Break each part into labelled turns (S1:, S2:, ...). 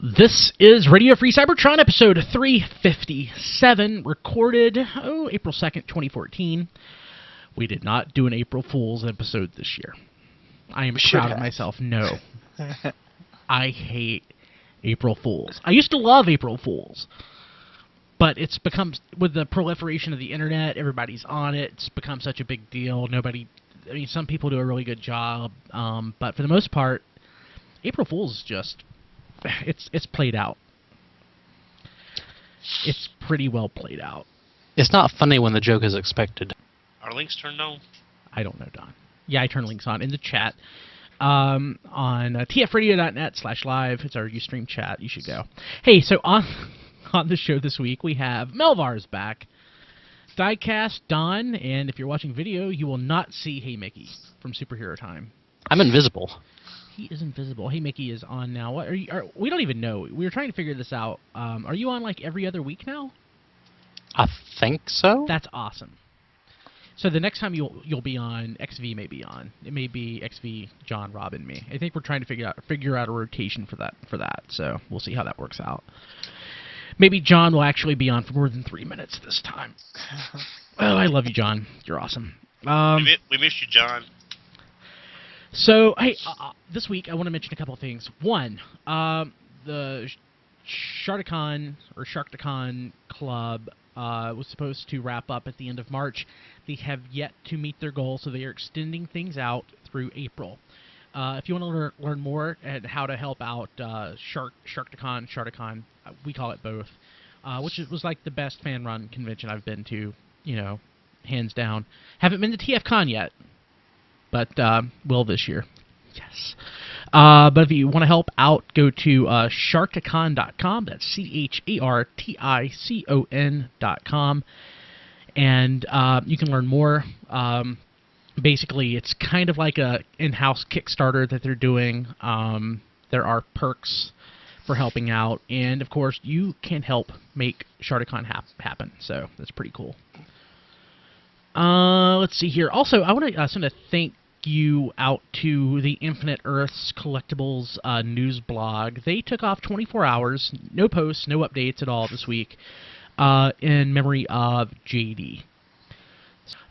S1: This is Radio Free Cybertron, episode 357, recorded, April 2nd, 2014. We did not do an April Fool's episode this year. I am proud of myself. No. I hate April Fools. I used to love April Fools, but it's become, with the proliferation of the internet, everybody's on it, it's become such a big deal. Some people do a really good job, but for the most part, April Fools is just... It's played out. It's pretty well played out.
S2: It's not funny when the joke is expected.
S3: Are links turned on?
S1: I don't know, Don. Yeah, I turn links on in the chat. On tfradio.net/live. It's our Ustream chat. You should go. Hey, so on the show this week, we have Melvar's back. Diecast, Don, and if you're watching video, you will not see Hey Mickey from Superhero Time.
S2: I'm invisible.
S1: He is invisible. Hey, Mickey is on now. What are you? We don't even know. We were trying to figure this out. Are you on like every other week now?
S2: I think so.
S1: That's awesome. So the next time you'll be on, XV may be on. It may be XV, John, Rob, and me. I think we're trying to figure out a rotation for that. So we'll see how that works out. Maybe John will actually be on for more than 3 minutes this time. Oh, I love you, John. You're awesome.
S3: We miss you, John.
S1: So, hey, this week I want to mention a couple of things. One, the ShardCon Club was supposed to wrap up at the end of March. They have yet to meet their goal, so they are extending things out through April. If you want to learn more and how to help out ShardCon, we call it both, which was like the best fan-run convention I've been to, hands down. Haven't been to TFCon yet. But will this year. Yes. But if you want to help out, go to sharticon.com. That's CHARTICON.com. And you can learn more. Basically, it's kind of like a in-house Kickstarter that they're doing. There are perks for helping out. And, of course, you can help make ShardCon happen. So that's pretty cool. Let's see here. Also, I want to send a thank you out to the Infinite Earths Collectibles news blog. They took off 24 hours, no posts, no updates at all this week, in memory of JD.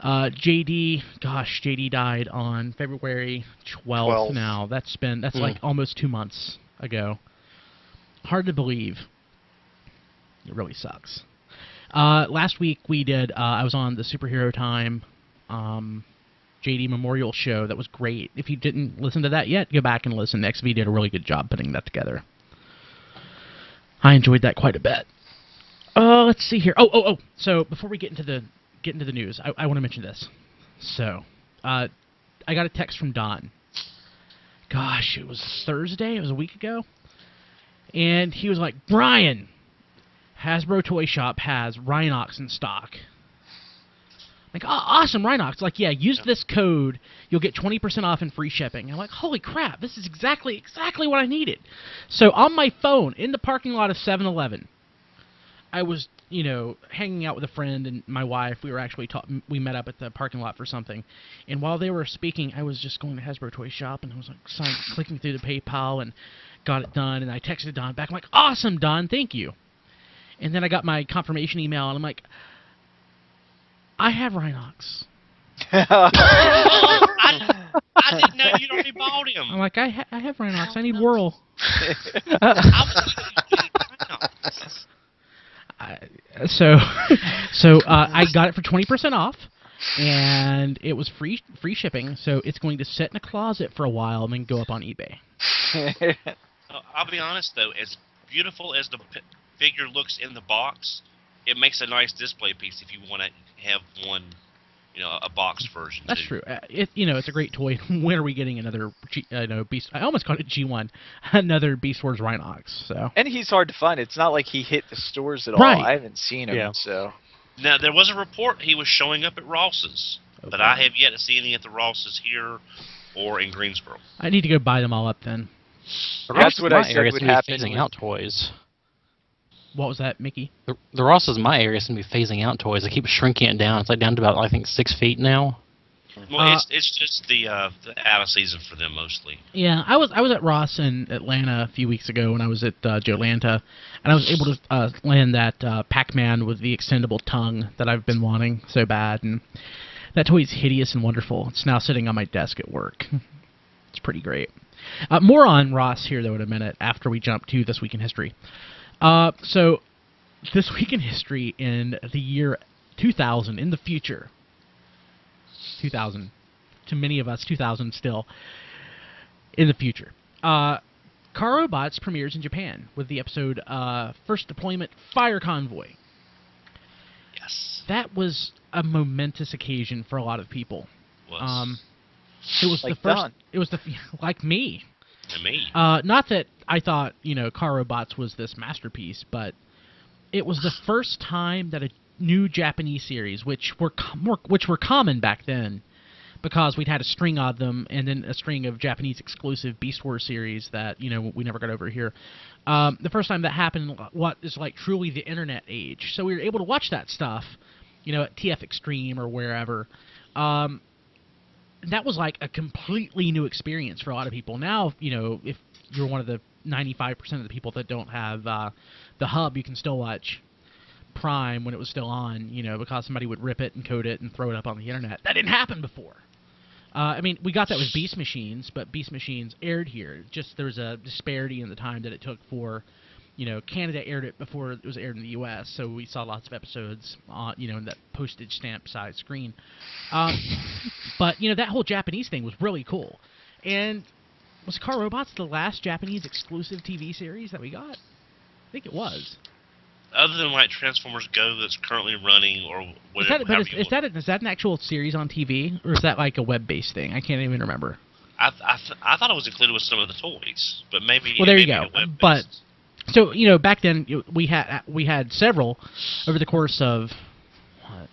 S1: JD died on February 12th now. That's like almost 2 months ago. Hard to believe. It really sucks. Last week we did, I was on the Superhero Time JD Memorial Show. That was great. If you didn't listen to that yet, go back and listen. XV did a really good job putting that together. I enjoyed that quite a bit. Let's see here. So before we get into the news, I want to mention this. So, I got a text from Don. Gosh, it was Thursday. It was a week ago. And he was like, Brian, Hasbro Toy Shop has Rhinox in stock. Like, oh, awesome, Rhinox. Like, yeah, use this code. You'll get 20% off and free shipping. I'm like, holy crap, this is exactly what I needed. So on my phone, in the parking lot of 7-Eleven, I was, hanging out with a friend and my wife. We were actually we met up at the parking lot for something. And while they were speaking, I was just going to Hasbro Toy Shop, and I was like clicking through the PayPal and got it done. And I texted Don back. I'm like, awesome, Don, thank you. And then I got my confirmation email, and I'm like, I have Rhinox.
S3: I didn't know you'd already bought him.
S1: I'm like, I have Rhinox. I need Whirl. So I got it for 20% off, and it was free shipping. So it's going to sit in a closet for a while and then go up on eBay.
S3: I'll be honest though, as beautiful as the figure looks in the box, it makes a nice display piece if you want to have one, a box version.
S1: That's true. It's a great toy. When are we getting another Beast? I almost called it G1, another Beast Wars Rhinox. So.
S4: And he's hard to find. It's not like he hit the stores at
S1: right.
S4: all. I haven't seen him. Yeah. So.
S3: Now there was a report he was showing up at Ross's, but I have yet to see any at the Ross's here or in Greensboro.
S1: I need to go buy them all up then.
S4: That's what I said would happen.
S2: Phasing out toys.
S1: What was that, Mickey?
S2: The Ross is my area. Seem to be phasing out toys. They keep shrinking it down. It's like down to about, I think, 6 feet now.
S3: Well, it's just the out of season for them mostly.
S1: Yeah, I was at Ross in Atlanta a few weeks ago when I was at Jolanta, and I was able to land that Pac-Man with the extendable tongue that I've been wanting so bad, and that toy is hideous and wonderful. It's now sitting on my desk at work. It's pretty great. More on Ross here, though, in a minute, after we jump to This Week in History. So, This Week in History in the year 2000, in the future. 2000. To many of us, 2000 still. In the future. Car Robots premieres in Japan with the episode First Deployment Fire Convoy.
S3: Yes.
S1: That was a momentous occasion for a lot of people. It was
S4: like
S1: the first.
S4: Don.
S1: It was the like me.
S3: And me.
S1: Not that I thought Car Robots was this masterpiece, but it was the first time that a new Japanese series, which were common back then, because we'd had a string of them, and then a string of Japanese exclusive Beast Wars series that we never got over here. The first time that happened, what is like truly the internet age. So we were able to watch that stuff, at TF Extreme or wherever. That was like a completely new experience for a lot of people. Now, if you're one of the 95% of the people that don't have the hub, you can still watch Prime when it was still on, because somebody would rip it and code it and throw it up on the internet. That didn't happen before. We got that with Beast Machines, but Beast Machines aired here. Just there was a disparity in the time that it took for, Canada aired it before it was aired in the U.S., so we saw lots of episodes, in that postage stamp size screen. But that whole Japanese thing was really cool. And was Car Robots the last Japanese exclusive TV series that we got? I think it was.
S3: Other than like Transformers Go that's currently running or whatever.
S1: Is that an actual series on TV, or is that like a web-based thing? I can't even remember.
S3: I thought it was included with some of the toys, but maybe.
S1: Well, there you go. But so back then we had several over the course of what?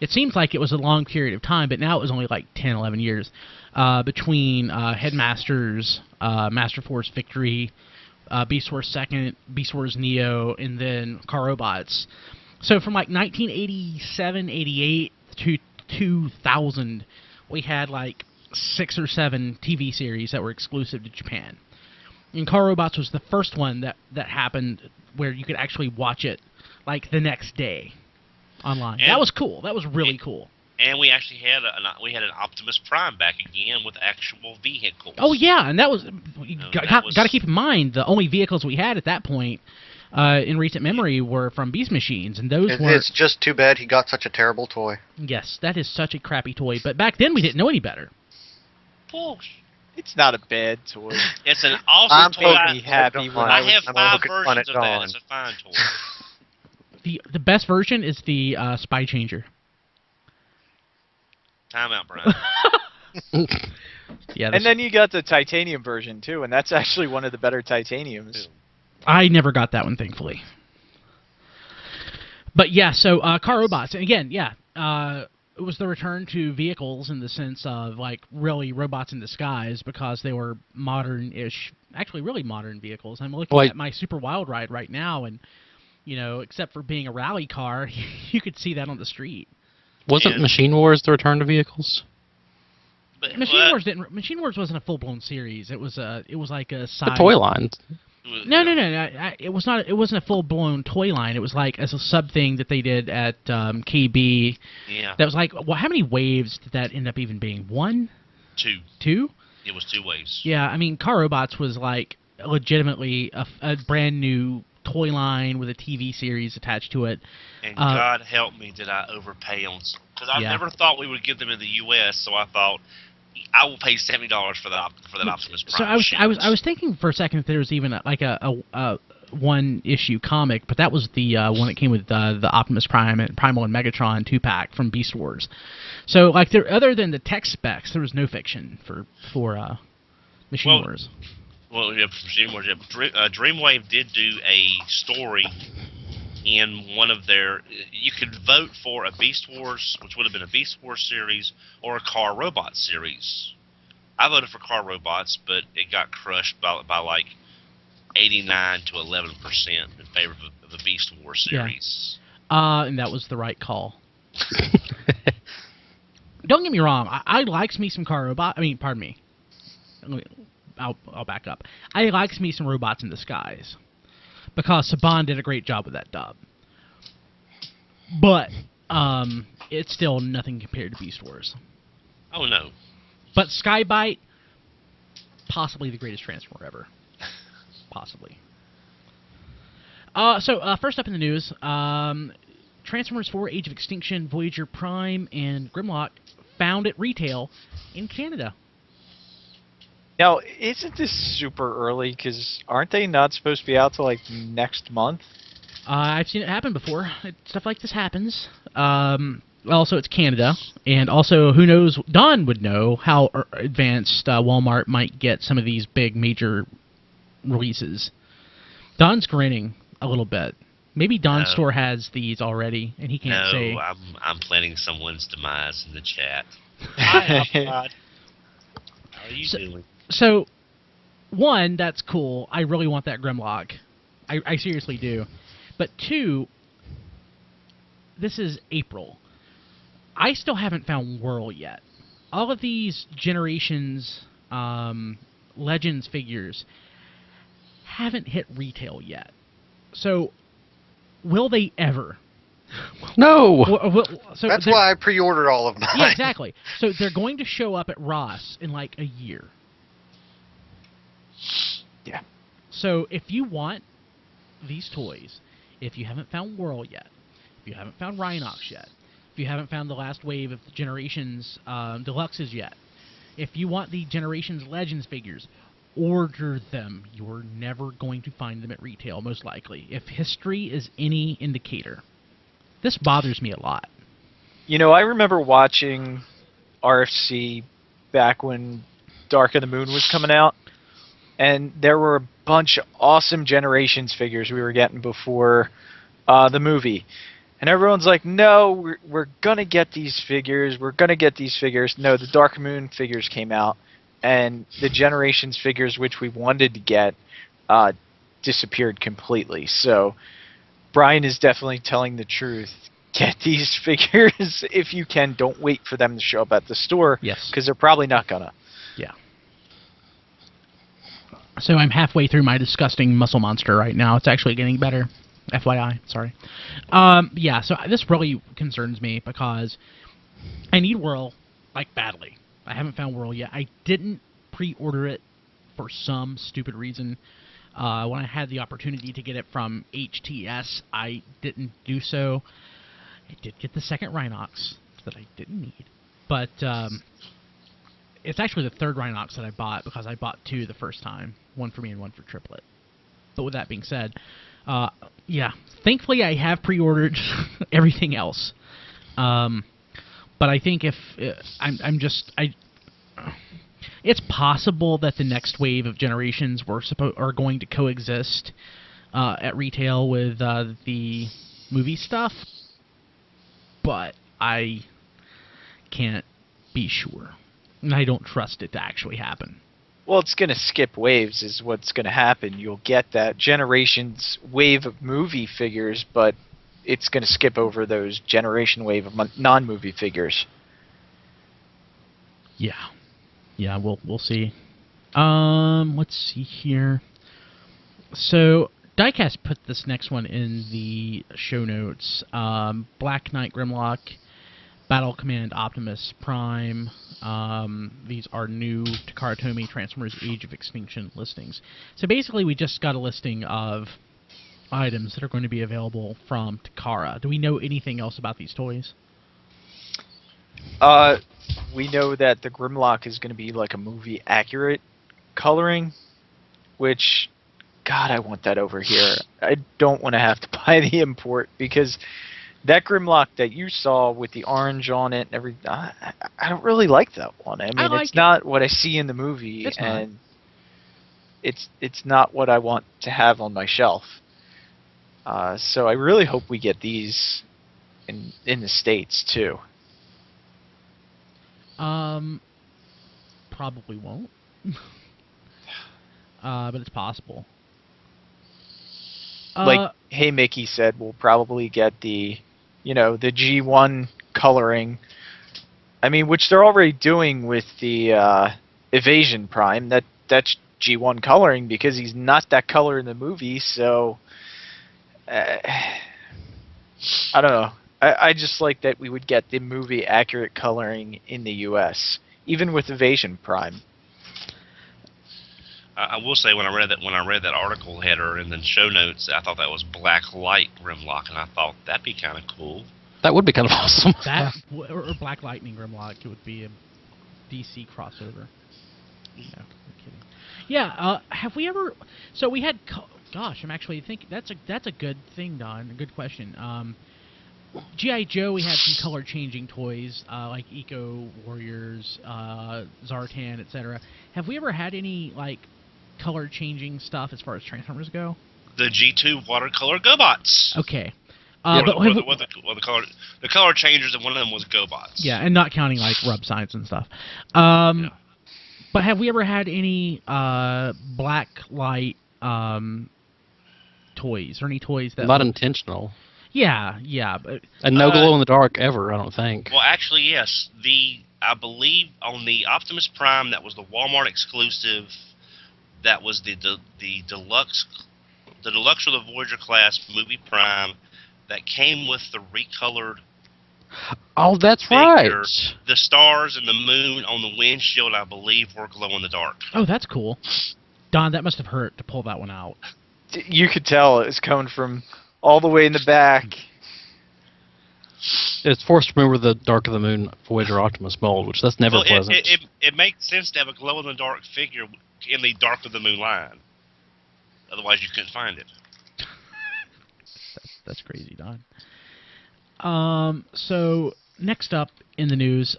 S1: It seems like it was a long period of time, but now it was only like 10, 11 years between Headmasters, Master Force Victory, Beast Wars 2nd, Beast Wars Neo, and then Car Robots. So from like 1987, 88 to 2000, we had like 6 or 7 TV series that were exclusive to Japan. And Car Robots was the first one that happened where you could actually watch it like the next day online. And that was cool. That was really cool.
S3: And we actually had an Optimus Prime back again with actual vehicles.
S1: Oh yeah, and that was got to keep in mind the only vehicles we had at that point in recent memory were from Beast Machines, and those were.
S5: It's just too bad he got such a terrible toy.
S1: Yes, that is such a crappy toy. But back then we didn't know any better.
S4: It's not a bad toy.
S3: It's an awesome toy.
S4: I'm happy when
S3: I have 5 versions of that. It's a fine toy.
S1: The best version is the Spy Changer.
S3: Time out, Brian.
S1: Yeah,
S4: and then you got the titanium version too, and that's actually one of the better titaniums.
S1: I never got that one, thankfully. But yeah, so Car Robots, and again, it was the return to vehicles in the sense of like really robots in disguise, because they were modern-ish, actually really modern vehicles. I'm looking at my Super Wild Ride right now, and except for being a rally car, you could see that on the street.
S2: Wasn't Machine Wars the return to vehicles?
S3: But,
S1: Machine Wars wasn't a full-blown series. It was like a side.
S2: The toy line.
S1: No. It was not. It wasn't a full-blown toy line. It was like as a sub thing that they did at KB.
S3: Yeah.
S1: That was like, how many waves did that end up even being? 1?
S3: 2.
S1: 2?
S3: It was 2 waves.
S1: Yeah, I mean, Car Robots was like legitimately a brand new toy line with a TV series attached to it.
S3: And God help me, did I overpay on some? Because I never thought we would get them in the U.S., so I thought I will pay $70 for that Optimus Prime.
S1: So I was thinking for a second that there was even a one-issue comic, but that was the one that came with the Optimus Prime and Primal and Megatron 2-pack from Beast Wars. So like other than the tech specs, there was no fiction for Machine Wars.
S3: Well, yeah, Machine Wars. Yeah. Dreamwave did do a story in one of their. You could vote for a Beast Wars, which would have been a Beast Wars series, or a Car Robots series. I voted for Car Robots, but it got crushed by like 89 to 11% in favor of the Beast Wars series.
S1: Yeah. And that was the right call. don't get me wrong. I likes me some car robot. I mean, pardon me. I'll back up. I likes me some robots in disguise because Saban did a great job with that dub. But it's still nothing compared to Beast Wars.
S3: Oh no.
S1: But Skybite, possibly the greatest Transformer ever. Possibly. So first up in the news, Transformers 4: Age of Extinction, Voyager Prime, and Grimlock found at retail in Canada.
S4: Now, isn't this super early? Because aren't they not supposed to be out till like next month?
S1: I've seen it happen before. Stuff like this happens. Also, it's Canada, and also, who knows? Don would know how advanced Walmart might get some of these big major releases. Don's grinning a little bit. Maybe Don's store has these already, and he can't say.
S3: No, I'm planning someone's demise in the chat.
S6: Hi, God.
S3: How are you doing?
S1: So, one, that's cool. I really want that Grimlock. I seriously do. But two, this is April. I still haven't found Whirl yet. All of these Generations Legends figures haven't hit retail yet. So, will they ever?
S2: No!
S1: So
S5: That's why I pre-ordered all of mine.
S1: Yeah, exactly. So they're going to show up at Ross in like a year.
S4: Yeah.
S1: So if you want these toys, if you haven't found Whirl yet, if you haven't found Rhinox yet, if you haven't found the last wave of the Generations Deluxes yet, if you want the Generations Legends figures, order them. You're never going to find them at retail, most likely. If history is any indicator. This bothers me a lot.
S4: You know, I remember watching RFC back when Dark of the Moon was coming out, and there were a bunch of awesome Generations figures we were getting before the movie. And everyone's like, no, we're going to get these figures. We're going to get these figures. No, the Dark Moon figures came out, and the Generations figures, which we wanted to get, disappeared completely. So Brian is definitely telling the truth. Get these figures if you can. Don't wait for them to show up at the store.
S1: Yes.
S4: Because they're probably not going to.
S1: Yeah. So I'm halfway through my disgusting muscle monster right now. It's actually getting better. FYI, sorry. Yeah, so this really concerns me because I need Whirl, like, badly. I haven't found Whirl yet. I didn't pre-order it for some stupid reason. When I had the opportunity to get it from HTS, I didn't do so. I did get the second Rhinox that I didn't need. But it's actually the third Rhinox that I bought because I bought two the first time. One for me and one for Triplet. But with that being said, yeah, thankfully I have pre-ordered everything else. But I think if it's possible that the next wave of Generations are going to coexist at retail with the movie stuff, but I can't be sure, and I don't trust it to actually happen.
S4: Well, it's going to skip waves is what's going to happen. You'll get that Generations wave of movie figures, but it's going to skip over those Generation wave of non-movie figures.
S1: Yeah. Yeah, we'll see. Let's see here. So, Diecast put this next one in the show notes. Black Knight Grimlock, Battle Command Optimus Prime. These are new Takara Tomy Transformers Age of Extinction listings. So basically, we just got a listing of items that are going to be available from Takara. Do we know anything else about these toys?
S4: We know that the Grimlock is going to be like a movie accurate coloring, which, God, I want that over here. I don't want to have to buy the import because that Grimlock that you saw with the orange on it and everything, I don't really like that one. I mean, it's not what I see in the movie, and it's not what I want to have on my shelf. So I really hope we get these in the States too.
S1: Probably won't. But it's possible.
S4: Like Hey Mickey said, we'll probably get the, the G1 coloring I mean, which they're already doing with the Evasion Prime. That's G1 coloring because he's not that color in the movie. So I don't know. I just like that we would get the movie accurate coloring in the U.S. even with Evasion Prime.
S3: I will say when I read that article header and then show notes, I thought that was Black Light Grimlock, and I thought that'd be kind of cool.
S2: That would be kind of awesome.
S1: That or Black Lightning Grimlock, it would be a DC crossover. No, I'm kidding. Yeah, have we ever? So we had. Gosh, I'm actually thinking that's a good thing, Don. A good question. G.I. Joe, we had some color changing toys like Eco Warriors, Zartan, etc. Have we ever had any like color changing stuff as far as Transformers go?
S3: The G2 watercolor GoBots.
S1: Okay.
S3: The color changers, and one of them was GoBots.
S1: Yeah, and not counting like rub signs and stuff. Yeah. But have we ever had any black light toys or any toys that
S2: not intentional?
S1: Yeah, but
S2: and no glow in the dark ever, I don't think.
S3: Well, actually, yes. I believe on the Optimus Prime, that was the Walmart exclusive. That was the deluxe or the Voyager class movie Prime that came with the recolored.
S2: Oh, that's
S3: figure.
S2: right.
S3: The stars and the moon on the windshield, I believe, were glow in the dark.
S1: Oh, that's cool. Don, that must have hurt to pull that one out.
S4: You could tell it was coming from all the way in the back.
S2: It's forced to remember the Dark of the Moon Voyager Optimus mold, which that's never pleasant.
S3: It makes sense to have a glow-in-the-dark figure in the Dark of the Moon line. Otherwise, you couldn't find it.
S1: That's crazy, Don. So, next up in the news.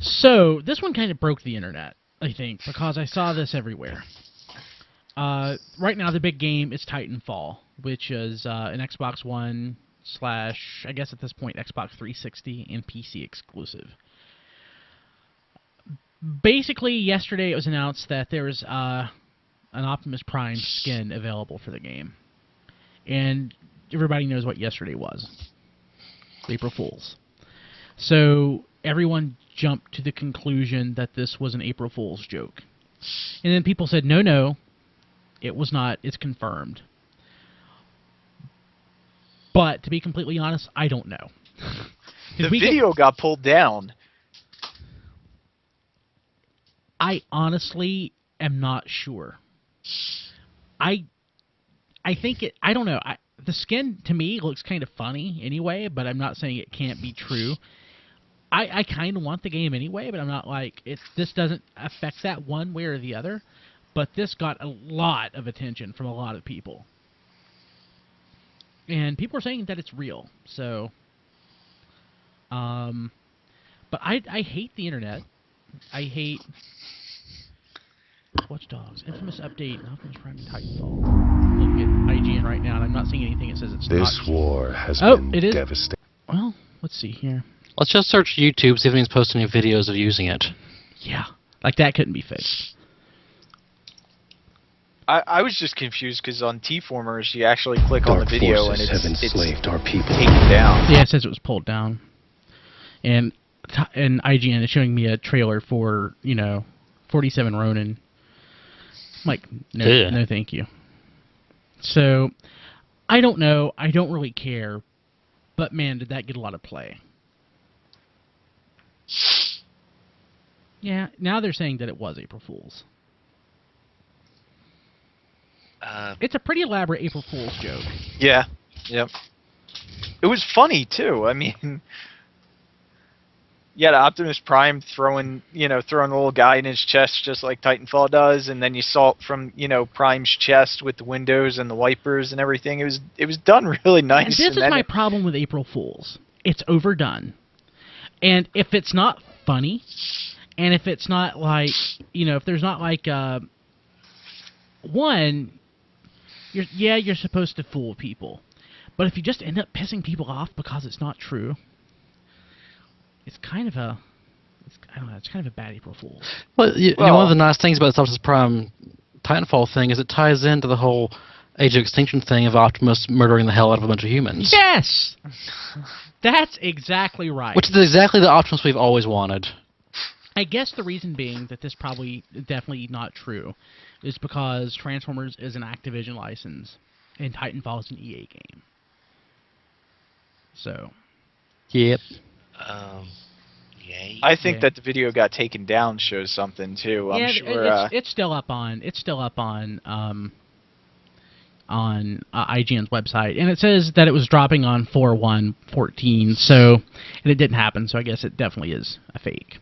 S1: So, this one kind of broke the internet, I think, because I saw this everywhere. Right now, the big game is Titanfall, which is an Xbox One / I guess at this point, Xbox 360 and PC exclusive. Basically, yesterday it was announced that there was an Optimus Prime skin available for the game. And everybody knows what yesterday was. April Fool's. So everyone jumped to the conclusion that this was an April Fool's joke. And then people said, no, it was not. It's confirmed. But to be completely honest, I don't know.
S4: The video got pulled down.
S1: I honestly am not sure. I think it. I don't know. The skin to me looks kind of funny anyway, but I'm not saying it can't be true. I kind of want the game anyway, but I'm not like this doesn't affect that one way or the other. But this got a lot of attention from a lot of people. And people are saying that it's real, so... but I hate the internet. I hate... Watch Dogs. Infamous update. Optimus Prime and Titanfall. Looking at IGN right now, and I'm not seeing anything that says it's not.
S6: This war has been devastating.
S1: Well, let's see here.
S2: Let's just search YouTube, see if anyone's posted any videos of using it.
S1: Yeah. Like, that couldn't be fixed.
S4: I was just confused because on T-Formers you actually click on the video and it's
S6: enslaved our people.
S4: Taken down.
S1: Yeah, it says it was pulled down. And IGN is showing me a trailer for, 47 Ronin. I'm like, no thank you. So, I don't know. I don't really care. But man, did that get a lot of play. Yeah, now they're saying that it was April Fool's. It's a pretty elaborate April Fool's joke.
S4: Yeah. Yep. It was funny too. I mean, you had Optimus Prime throwing a little guy in his chest just like Titanfall does, and then you saw it from Prime's chest with the windows and the wipers and everything. It was done really nice.
S1: And this is my problem with April Fool's. It's overdone, and if it's not funny, and if it's not like if there's not like one. You're supposed to fool people. But if you just end up pissing people off because it's not true, it's kind of a... it's kind of a bad April Fool's.
S2: Well, one of the nice things about the Optimus Prime Titanfall thing is it ties into the whole Age of Extinction thing of Optimus murdering the hell out of a bunch of humans.
S1: Yes! That's exactly right.
S2: Which is exactly the Optimus we've always wanted.
S1: I guess the reason being that this probably definitely not true is because Transformers is an Activision license and Titanfall is an EA game. So.
S2: Yep.
S3: Yay.
S4: I think that the video got taken down shows something too. I'm sure
S1: it's still up on IGN's website, and it says that it was dropping on 4/1/14. So, and it didn't happen. So I guess it definitely is a fake.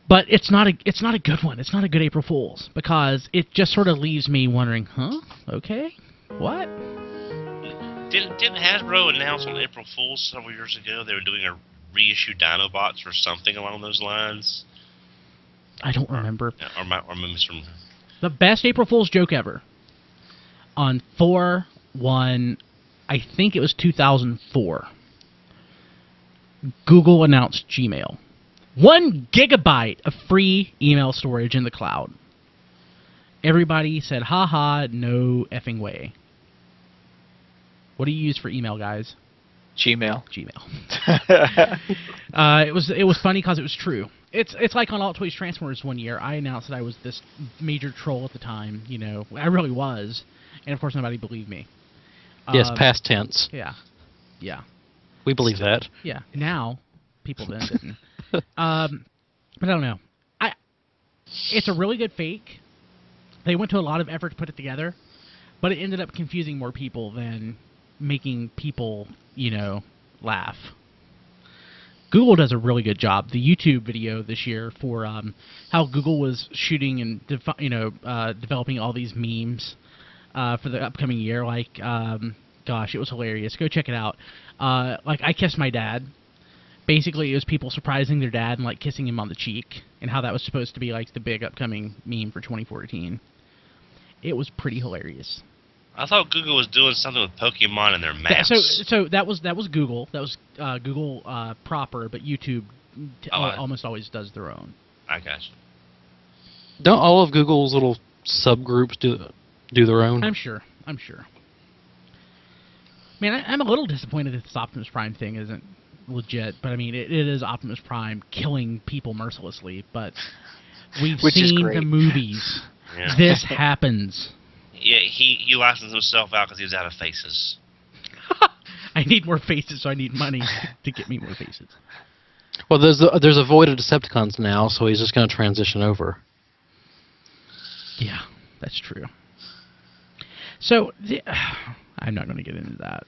S1: But it's not a good one. It's not a good April Fool's because it just sort of leaves me wondering, huh? Okay, what?
S3: Didn't Hasbro announce on April Fool's several years ago they were doing a reissue Dinobots or something along those lines?
S1: I don't remember.
S3: Or from
S1: the best April Fool's joke ever. On 4/1, I think it was 2004. Google announced Gmail. 1 gigabyte of free email storage in the cloud. Everybody said, haha, no effing way. What do you use for email, guys?
S4: Gmail.
S1: It was funny because it was true. It's like on Alt Toys Transformers one year. I announced that I was this major troll at the time. You know, I really was, and of course nobody believed me.
S2: Yes, past tense.
S1: Yeah.
S2: We believe that.
S1: Yeah. Now, people then didn't. But I don't know. It's a really good fake. They went to a lot of effort to put it together, but it ended up confusing more people than making people, laugh. Google does a really good job. The YouTube video this year for how Google was shooting and developing all these memes for the upcoming year, gosh, it was hilarious. Go check it out. I Kissed My Dad. Basically, it was people surprising their dad and kissing him on the cheek, and how that was supposed to be the big upcoming meme for 2014. It was pretty hilarious.
S3: I thought Google was doing something with Pokemon and their maps.
S1: So that was Google. That was Google proper, but YouTube almost always does their own.
S3: I got you.
S2: Don't all of Google's little subgroups do their own?
S1: I'm sure. Man, I'm a little disappointed that this Optimus Prime thing isn't legit, but I mean, it is Optimus Prime killing people mercilessly, but we've seen the movies. Yeah. This happens.
S3: Yeah, he licensed himself out because he was out of faces.
S1: I need more faces, so I need money to get me more faces.
S2: Well, there's a void of Decepticons now, so he's just going to transition over.
S1: Yeah, that's true. So, I'm not going to get into that.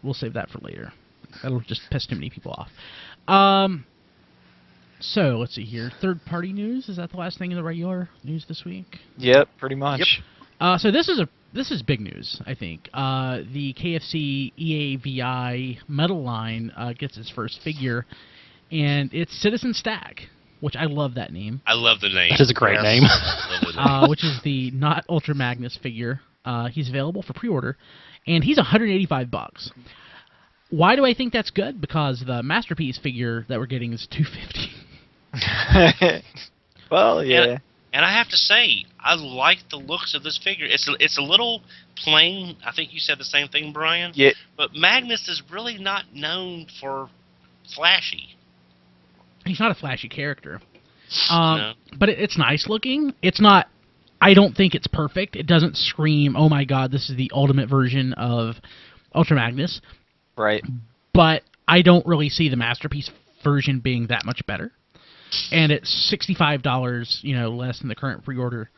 S1: We'll save that for later. That'll just piss too many people off. So, let's see here. Third-party news? Is that the last thing in the regular news this week?
S4: Yep, pretty much.
S1: Yep. So this is big news, I think. The KFC EAVI metal line gets its first figure, and it's Citizen Stack, which I love that name.
S3: I love the name.
S2: It is a great name.
S1: Which is the not Ultra Magnus figure. He's available for pre-order, and he's $185. Why do I think that's good? Because the Masterpiece figure that we're getting is $250.
S4: Well, yeah.
S3: And I have to say, I like the looks of this figure. It's a little plain. I think you said the same thing, Brian.
S4: Yeah.
S3: But Magnus is really not known for flashy.
S1: He's not a flashy character.
S3: No.
S1: But it's nice looking. It's not... I don't think it's perfect. It doesn't scream, oh my god, this is the ultimate version of Ultra Magnus.
S4: Right.
S1: But I don't really see the Masterpiece version being that much better. And it's $65, less than the current pre-order.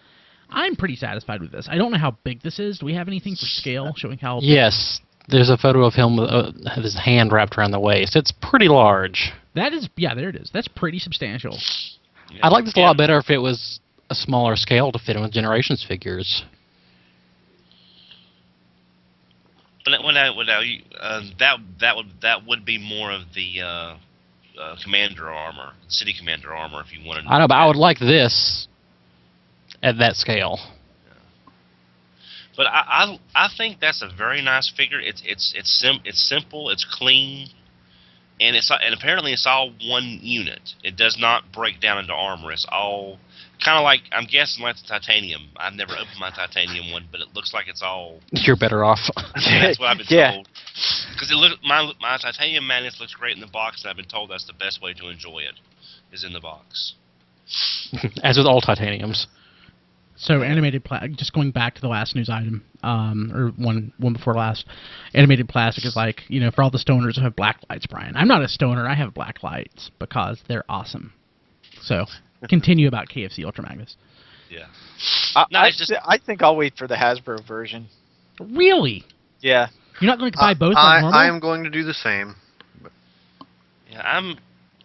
S1: I'm pretty satisfied with this. I don't know how big this is. Do we have anything for scale showing how big?
S2: Yes. There's a photo of him with his hand wrapped around the waist. It's pretty large.
S1: That is, yeah, there it is. That's pretty substantial.
S3: Yeah.
S2: I'd like this a lot better if it was a smaller scale to fit in with Generations figures.
S3: But that would be more of the commander armor, city commander armor, if you wanted.
S2: I know, but I would like this at that scale.
S3: Yeah. But I think that's a very nice figure. It's simple. It's clean. and apparently it's all one unit. It does not break down into armor. It's all kind of like, I'm guessing, like the titanium. I've never opened my titanium one, but it looks like it's all.
S2: You're better off.
S3: That's what I've been
S4: Yeah.
S3: told. Because my titanium Magnus looks great in the box, and I've been told that's the best way to enjoy it, is in the box.
S2: As with all titaniums.
S1: So animated just going back to the last news item, or one before last, animated plastic is like, for all the stoners who have black lights, Brian. I'm not a stoner. I have black lights because they're awesome. So continue about KFC Ultra Magnus.
S3: Yeah.
S4: I think I'll wait for the Hasbro version.
S1: Really?
S4: Yeah.
S1: You're not going to buy both like normal?
S5: I am going to do the same.
S3: Yeah, I'm.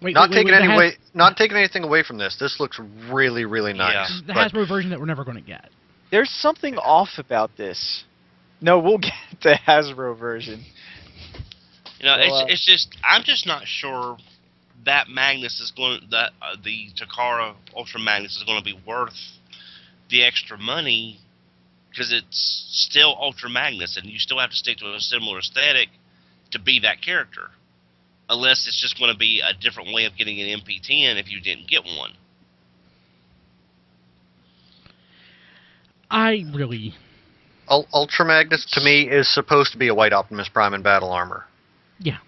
S5: Not taking anything away from this. This looks really, really nice.
S3: Yeah.
S1: The Hasbro version that we're never going to get.
S4: There's something off about this. No, we'll get the Hasbro version.
S3: It's just, I'm just not sure that Magnus is going the Takara Ultra Magnus is going to be worth the extra money, because it's still Ultra Magnus, and you still have to stick to a similar aesthetic to be that character. Unless it's just going to be a different way of getting an MP10 if you didn't get one.
S5: Ultra Magnus, to me, is supposed to be a white Optimus Prime in battle armor.
S1: Yeah.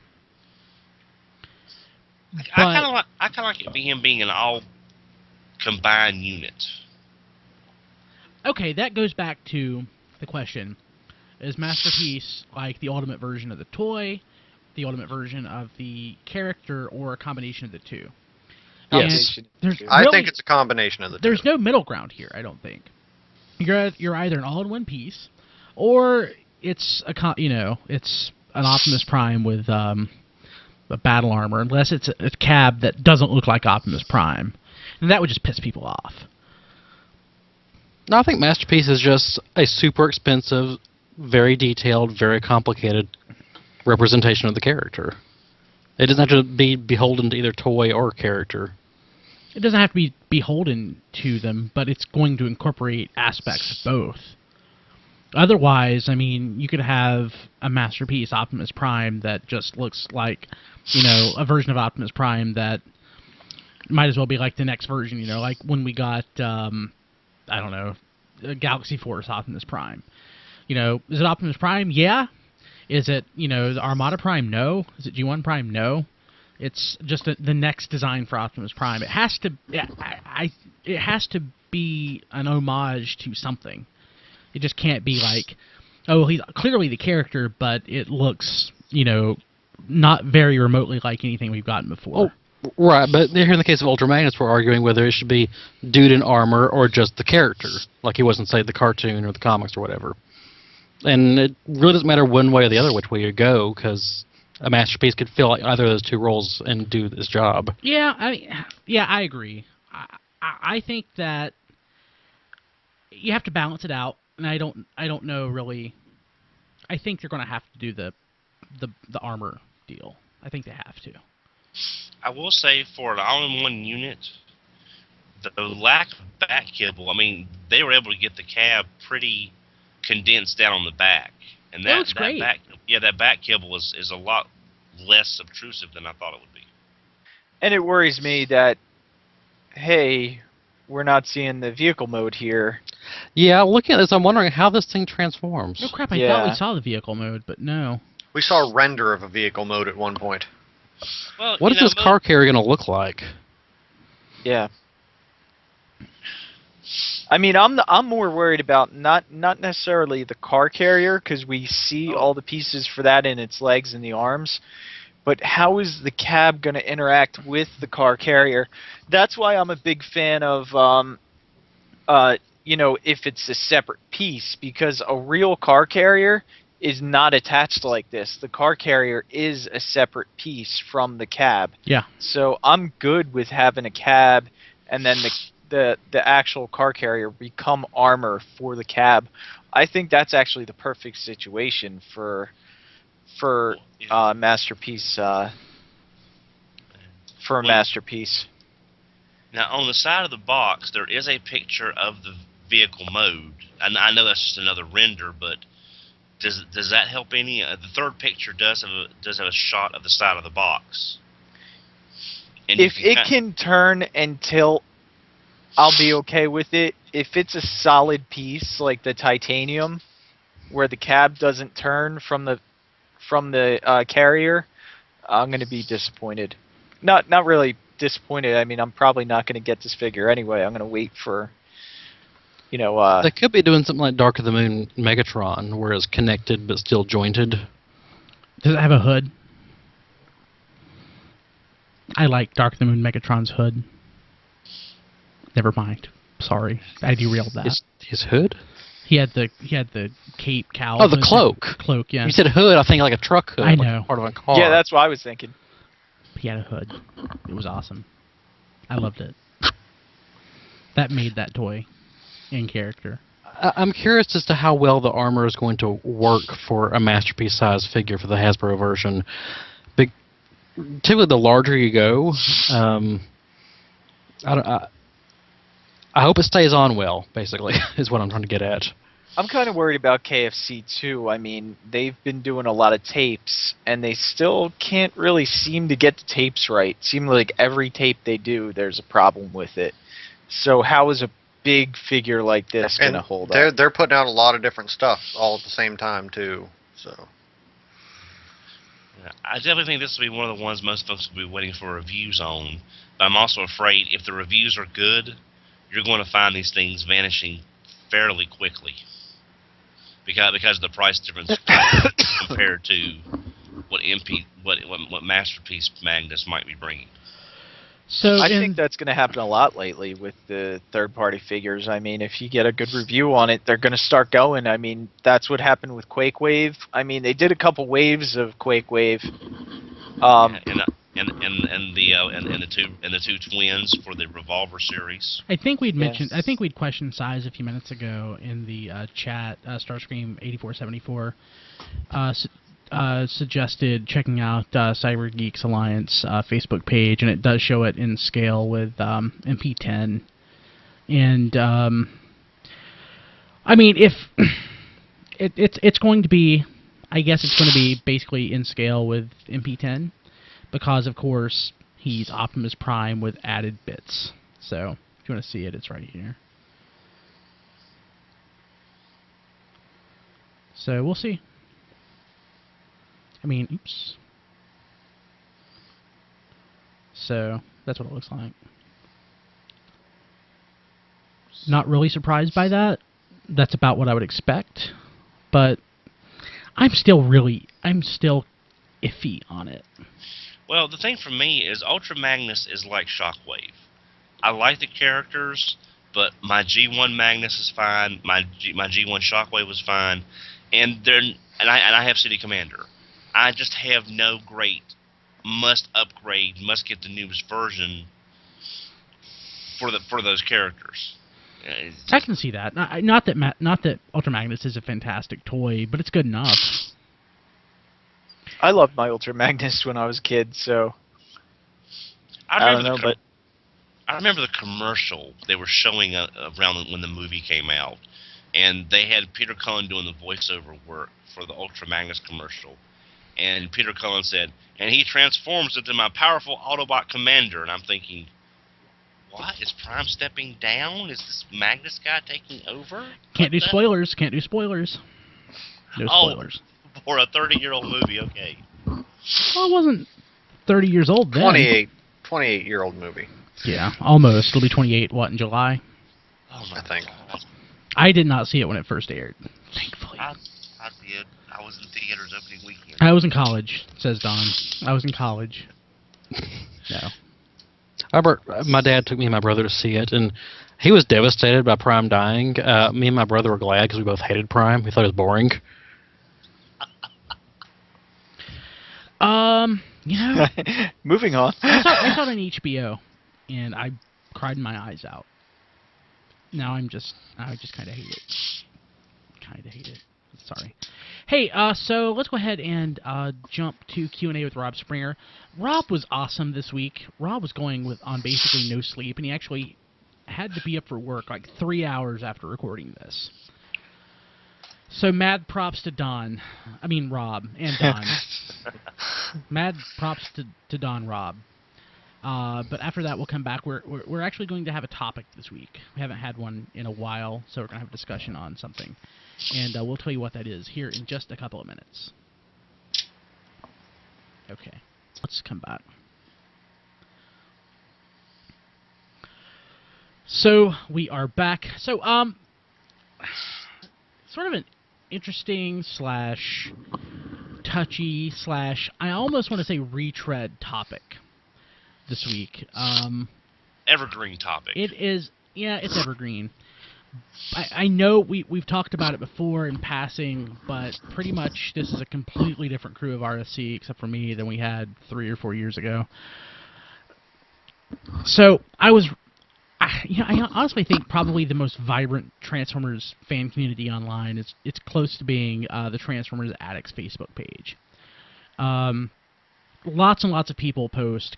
S3: I kind of like him being an all combined unit.
S1: Okay, that goes back to the question: is Masterpiece like the ultimate version of the toy, the ultimate version of the character, or a combination of the two?
S2: Yes.
S5: I think it's a combination of the two.
S1: There's no middle ground here, I don't think. You're either an all-in-one piece, or it's it's an Optimus Prime with a battle armor, unless it's a cab that doesn't look like Optimus Prime, and that would just piss people off.
S2: No, I think Masterpiece is just a super expensive, very detailed, very complicated representation of the character. It doesn't have to be beholden to either toy or character.
S1: It doesn't have to be beholden to them, but it's going to incorporate aspects of both. Otherwise, you could have a Masterpiece Optimus Prime that just looks like, a version of Optimus Prime that might as well be like the next version, like when we got, I don't know, Galaxy Force Optimus Prime. Is it Optimus Prime? Yeah. Is it, the Armada Prime? No. Is it G1 Prime? No. It's just the next design for Optimus Prime. It has to, it has to be an homage to something. It just can't be like, oh, he's clearly the character, but it looks, not very remotely like anything we've gotten before.
S2: Oh, right, but here in the case of Ultra Magnus, we're arguing whether it should be dude in armor or just the character, like he wasn't, say, the cartoon or the comics or whatever. And it really doesn't matter one way or the other which way you go, because a Masterpiece could fill like either of those two roles and do this job.
S1: Yeah, I agree. I think that you have to balance it out, and I don't know really. I think you're going to have to do the armor deal. I think they have to.
S3: I will say, for an all-in-one unit, the lack of back kibble, they were able to get the cab pretty condensed down on the back, and that looks great. That back kibble is a lot less obtrusive than I thought it would be.
S4: And it worries me that, hey, we're not seeing the vehicle mode here.
S2: Yeah, looking at this, I'm wondering how this thing transforms.
S1: Oh crap! I thought we saw the vehicle mode, but no.
S5: We saw a render of a vehicle mode at one point.
S3: Well,
S2: what is this car carrier going to look like?
S4: Yeah. I'm more worried about not necessarily the car carrier, because we see all the pieces for that in its legs and the arms, but how is the cab going to interact with the car carrier? That's why I'm a big fan of, if it's a separate piece, because a real car carrier is not attached like this. The car carrier is a separate piece from the cab.
S1: Yeah.
S4: So I'm good with having a cab and then the actual car carrier become armor for the cab. I think that's actually the perfect situation for Masterpiece. For a Masterpiece.
S3: Now, on the side of the box, there is a picture of the vehicle mode. And I know that's just another render, but Does that help any? The third picture does have a shot of the side of the box. And
S4: if it can turn and tilt, I'll be okay with it. If it's a solid piece like the titanium, where the cab doesn't turn from the carrier, I'm going to be disappointed. Not really disappointed. I mean, I'm probably not going to get this figure anyway. I'm going to wait for, They
S2: could be doing something like Dark of the Moon Megatron, where it's connected but still jointed.
S1: Does it have a hood? I like Dark of the Moon Megatron's hood. Never mind. Sorry, I derailed that.
S2: His hood?
S1: He had the cape, cowl.
S2: Oh, the cloak.
S1: Cloak, yeah.
S2: You said hood, I think like a truck hood.
S1: I know.
S2: Like part of a car.
S4: Yeah, that's what I was thinking.
S1: He had a hood. It was awesome. I loved it. That made that toy in character.
S2: I'm curious as to how well the armor is going to work for a masterpiece size figure for the Hasbro version. Typically, the larger you go, I hope it stays on well, basically, is what I'm trying to get at.
S4: I'm kind of worried about KFC, too. I mean, they've been doing a lot of tapes, and they still can't really seem to get the tapes right. Seems like every tape they do, there's a problem with it. So how is a big figure like this going to hold up?
S5: They're putting out a lot of different stuff all at the same time, too. So
S3: I definitely think this will be one of the ones most folks will be waiting for reviews on. But I'm also afraid if the reviews are good, you're going to find these things vanishing fairly quickly because of the price difference compared to what Masterpiece Magnus might be bringing.
S1: So
S4: I think that's going to happen a lot lately with the third-party figures. I mean, if you get a good review on it, they're going to start going. I mean, that's what happened with Quake Wave. I mean, they did a couple waves of Quake Wave.
S3: And the two twins for the Revolver series.
S1: I think we'd mentioned. I think we'd questioned size a few minutes ago in the chat. Starscream 8474 suggested checking out Cyber Geeks Alliance Facebook page, and it does show it in scale with MP10. And I mean, if it's going to be, I guess it's going to be basically in scale with MP10. Because, of course, he's Optimus Prime with added bits. So, if you want to see it, it's right here. So, we'll see. I mean, oops. So, that's what it looks like. Not really surprised by that. That's about what I would expect. But, I'm still iffy on it.
S3: Well, the thing for me is Ultra Magnus is like Shockwave. I like the characters, but my G1 Magnus is fine. My G1 Shockwave was fine, and I have City Commander. I just have no great must upgrade, must get the newest version for those characters.
S1: I can see that. Not that Ultra Magnus is a fantastic toy, but it's good enough.
S4: I loved my Ultra Magnus when I was a kid, so I remember
S3: the commercial they were showing around when the movie came out, and they had Peter Cullen doing the voiceover work for the Ultra Magnus commercial, and Peter Cullen said, "And he transforms into my powerful Autobot commander," and I'm thinking, what? Is Prime stepping down? Is this Magnus guy taking over?
S1: Can't do spoilers. Can't do spoilers. No spoilers.
S3: For a 30-year-old movie, okay.
S1: Well, it wasn't 30 years old then.
S5: 28-year-old movie.
S1: Yeah, almost. It'll be 28, in July?
S3: Oh, my
S5: I think.
S3: God.
S1: I did not see it when it first aired, thankfully.
S3: I did. I was in theaters opening weekend.
S1: I was in college, says Don. I was in college. No.
S2: My dad took me and my brother to see it, and he was devastated by Prime dying. Me and my brother were glad because we both hated Prime. We thought it was boring.
S4: Moving on.
S1: I saw it on HBO, and I cried my eyes out. Now I just kind of hate it. Sorry. Hey, so let's go ahead and jump to Q&A with Rob Springer. Rob was awesome this week. Rob was going on basically no sleep, and he actually had to be up for work like 3 hours after recording this. So mad props to Don. I mean Rob and Don. Mad props to Don Rob. But after that, we'll come back. We're actually going to have a topic this week. We haven't had one in a while, so we're going to have a discussion on something. And we'll tell you what that is here in just a couple of minutes. Okay, let's come back. So we are back. So sort of an interesting slash touchy slash I almost want to say retread topic this week.
S3: Evergreen topic.
S1: It is, yeah, it's evergreen. I know we've talked about it before in passing, but pretty much this is a completely different crew of RSC, except for me, than we had 3 or 4 years ago. So I honestly think probably the most vibrant Transformers fan community online. It's close to being the Transformers Addicts Facebook page. Lots and lots of people posts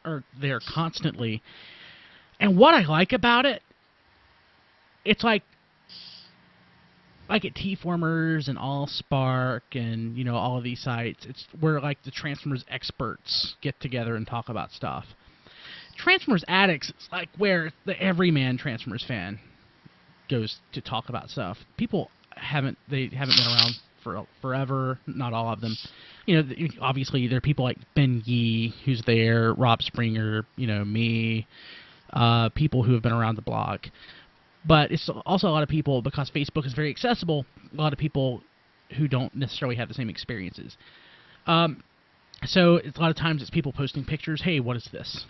S1: are there constantly, and what I like about it, it's like at T-Formers and AllSpark and all of these sites. It's where like the Transformers experts get together and talk about stuff. Transformers Addicts, it's like where the everyman Transformers fan goes to talk about stuff. People haven't been around for forever. Not all of them. Obviously there are people like Ben Yee who's there, Rob Springer, me, people who have been around the block. But it's also a lot of people, because Facebook is very accessible, a lot of people who don't necessarily have the same experiences. So it's a lot of times it's people posting pictures, hey, what is this?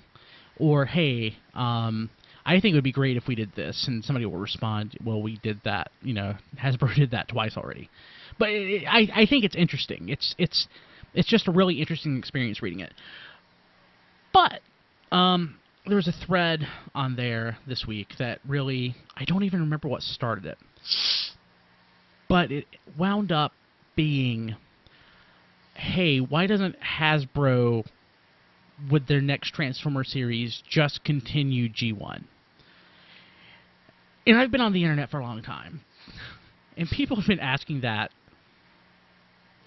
S1: Or, hey, I think it would be great if we did this, and somebody will respond, well, we did that. Hasbro did that twice already. But I think it's interesting. It's just a really interesting experience reading it. But there was a thread on there this week that really, I don't even remember what started it. But it wound up being, hey, why doesn't Hasbro, with their next Transformer series, just continue G1? And I've been on the internet for a long time, and people have been asking that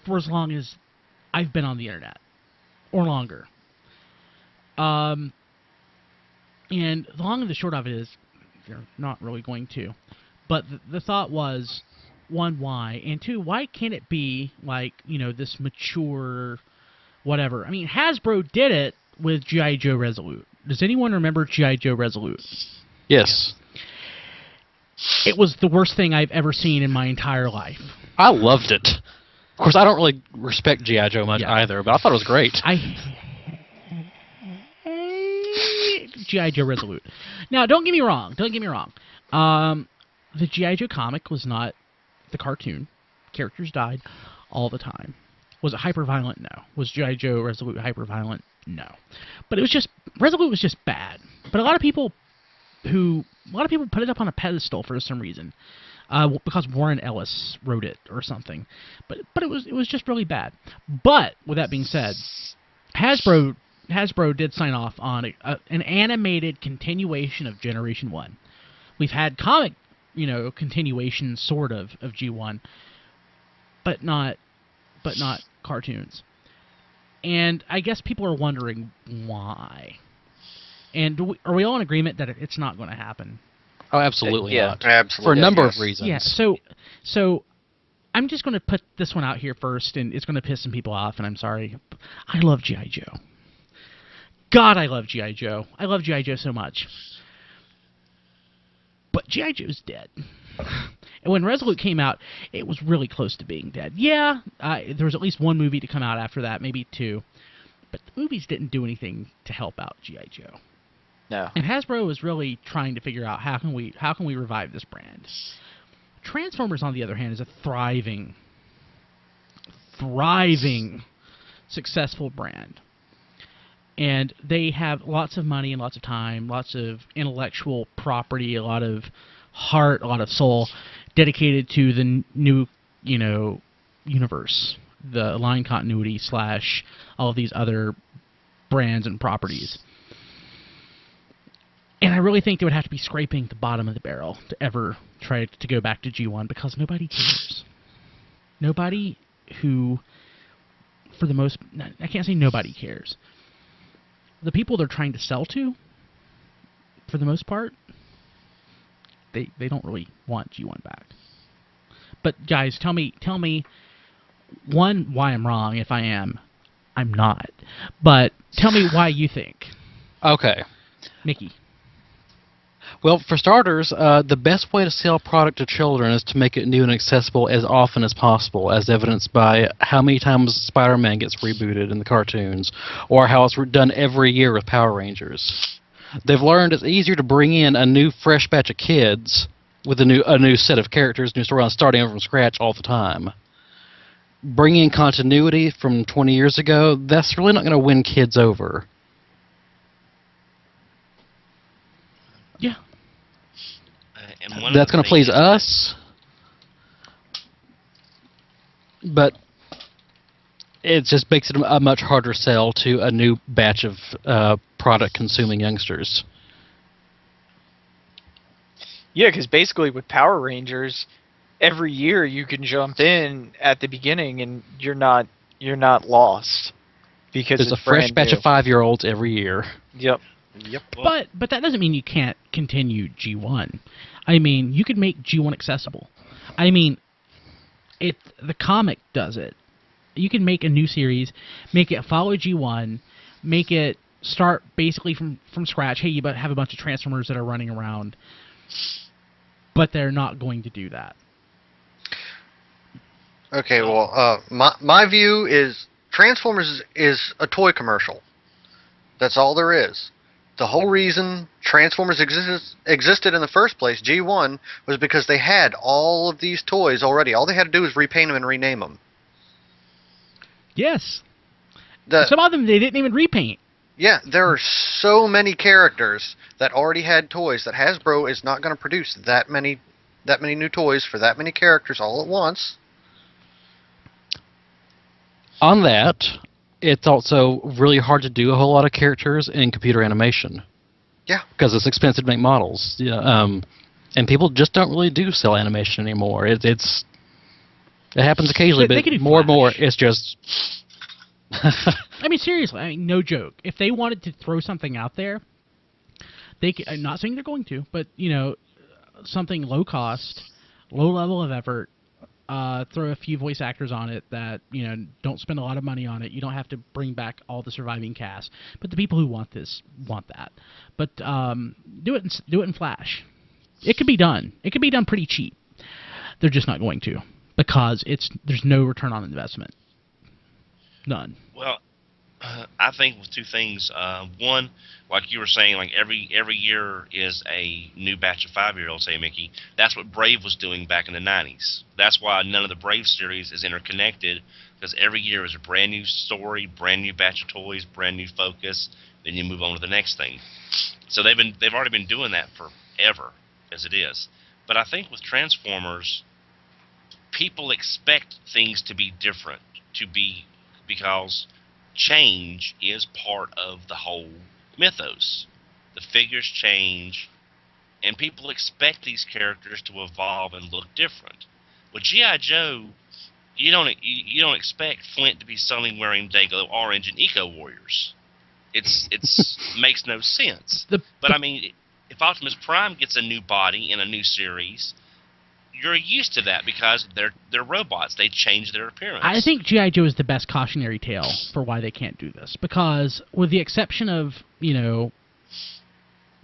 S1: for as long as I've been on the internet, or longer. And the long and the short of it is, they're not really going to. But the thought was, one, why? And two, why can't it be like, this mature whatever? I mean, Hasbro did it with G.I. Joe Resolute. Does anyone remember G.I. Joe Resolute?
S2: Yes.
S1: It was the worst thing I've ever seen in my entire life.
S2: I loved it. Of course, I don't really respect G.I. Joe much either, but I thought it was great. G.I. Joe Resolute. Now, don't get me wrong. The G.I. Joe comic was not the cartoon. Characters died all the time. Was it hyper-violent? No. Was G.I. Joe Resolute hyper-violent? No. But it was just, Resolute was just bad. But a lot of people put it up on a pedestal for some reason. Because Warren Ellis wrote it or something. But it was just really bad. But, with that being said, Hasbro did sign off on an animated continuation of Generation 1. We've had comic, continuation sort of G1, but not cartoons. And I guess people are wondering why. And are we all in agreement that it's not going to happen? Oh, absolutely not.
S5: Absolutely.
S2: For a number of reasons.
S1: Yeah, so I'm just going to put this one out here first, and it's going to piss some people off, and I'm sorry. I love G.I. Joe. God, I love G.I. Joe. I love G.I. Joe so much. But G.I. Joe's dead. And when Resolute came out, it was really close to being dead. Yeah, there was at least one movie to come out after that, maybe two. But the movies didn't do anything to help out G.I. Joe.
S4: No.
S1: And Hasbro was really trying to figure out how can we revive this brand. Transformers, on the other hand, is a thriving, successful brand. And they have lots of money and lots of time, lots of intellectual property, a lot of heart, a lot of soul dedicated to the new, universe, the line continuity / all of these other brands and properties. And I really think they would have to be scraping the bottom of the barrel to ever try to go back to G1 because nobody cares. nobody who, for the most, I can't say nobody cares. The people they're trying to sell to, for the most part, they don't really want G1 back. But guys, tell me, one, why I'm wrong. If I am, I'm not. But tell me why you think.
S2: Okay.
S1: Mickey.
S2: Well, for starters, the best way to sell product to children is to make it new and accessible as often as possible, as evidenced by how many times Spider-Man gets rebooted in the cartoons, or how it's done every year with Power Rangers. They've learned it's easier to bring in a new, fresh batch of kids with a new set of characters, new storylines, starting over from scratch all the time. Bringing in continuity from 20 years ago, that's really not going to win kids over.
S1: Yeah.
S2: That's going to please us, but it just makes it a much harder sell to a new batch of product-consuming youngsters.
S4: Yeah, because basically with Power Rangers, every year you can jump in at the beginning and you're not lost because
S2: there's
S4: it's
S2: a fresh
S4: brand
S2: batch
S4: new.
S2: of 5-year-olds every year.
S4: Yep.
S1: But that doesn't mean you can't continue G1. I mean, you could make G1 accessible. I mean, the comic does it. You can make a new series, make it follow G1, make it start basically from scratch. Hey, you have a bunch of Transformers that are running around, but they're not going to do that.
S5: Okay, well, my view is Transformers is a toy commercial. That's all there is. The whole reason Transformers existed in the first place, G1, was because they had all of these toys already. All they had to do was repaint them and rename them.
S1: Yes. Some of them they didn't even repaint.
S5: Yeah, there are so many characters that already had toys that Hasbro is not going to produce that many new toys for that many characters all at once.
S2: On that, it's also really hard to do a whole lot of characters in computer animation.
S5: Yeah.
S2: Because it's expensive to make models. Yeah, and people just don't really do cell animation anymore. It happens occasionally, but more and more, it's just...
S1: I mean, seriously, no joke. If they wanted to throw something out there, they could, I'm not saying they're going to, but, something low cost, low level of effort, throw a few voice actors on it that, don't spend a lot of money on it. You don't have to bring back all the surviving cast. But the people who want this want that. But do it in Flash. It could be done. It could be done pretty cheap. They're just not going to, because there's no return on investment. None.
S3: Well, I think with two things. One, like you were saying, like every year is a new batch of 5-year-olds. Say, Mickey, that's what Brave was doing back in the 90s. That's why none of the Brave series is interconnected, because every year is a brand new story, brand new batch of toys, brand new focus. Then you move on to the next thing. So they've already been doing that forever, as it is. But I think with Transformers, people expect things to be different, because change is part of the whole mythos. The figures change, and people expect these characters to evolve and look different. With G.I. Joe, you don't expect Flint to be suddenly wearing Dago Orange and Eco Warriors. It's makes no sense. But I mean, if Optimus Prime gets a new body in a new series, you're used to that because they're robots. They change their appearance.
S1: I think G.I. Joe is the best cautionary tale for why they can't do this. Because with the exception of,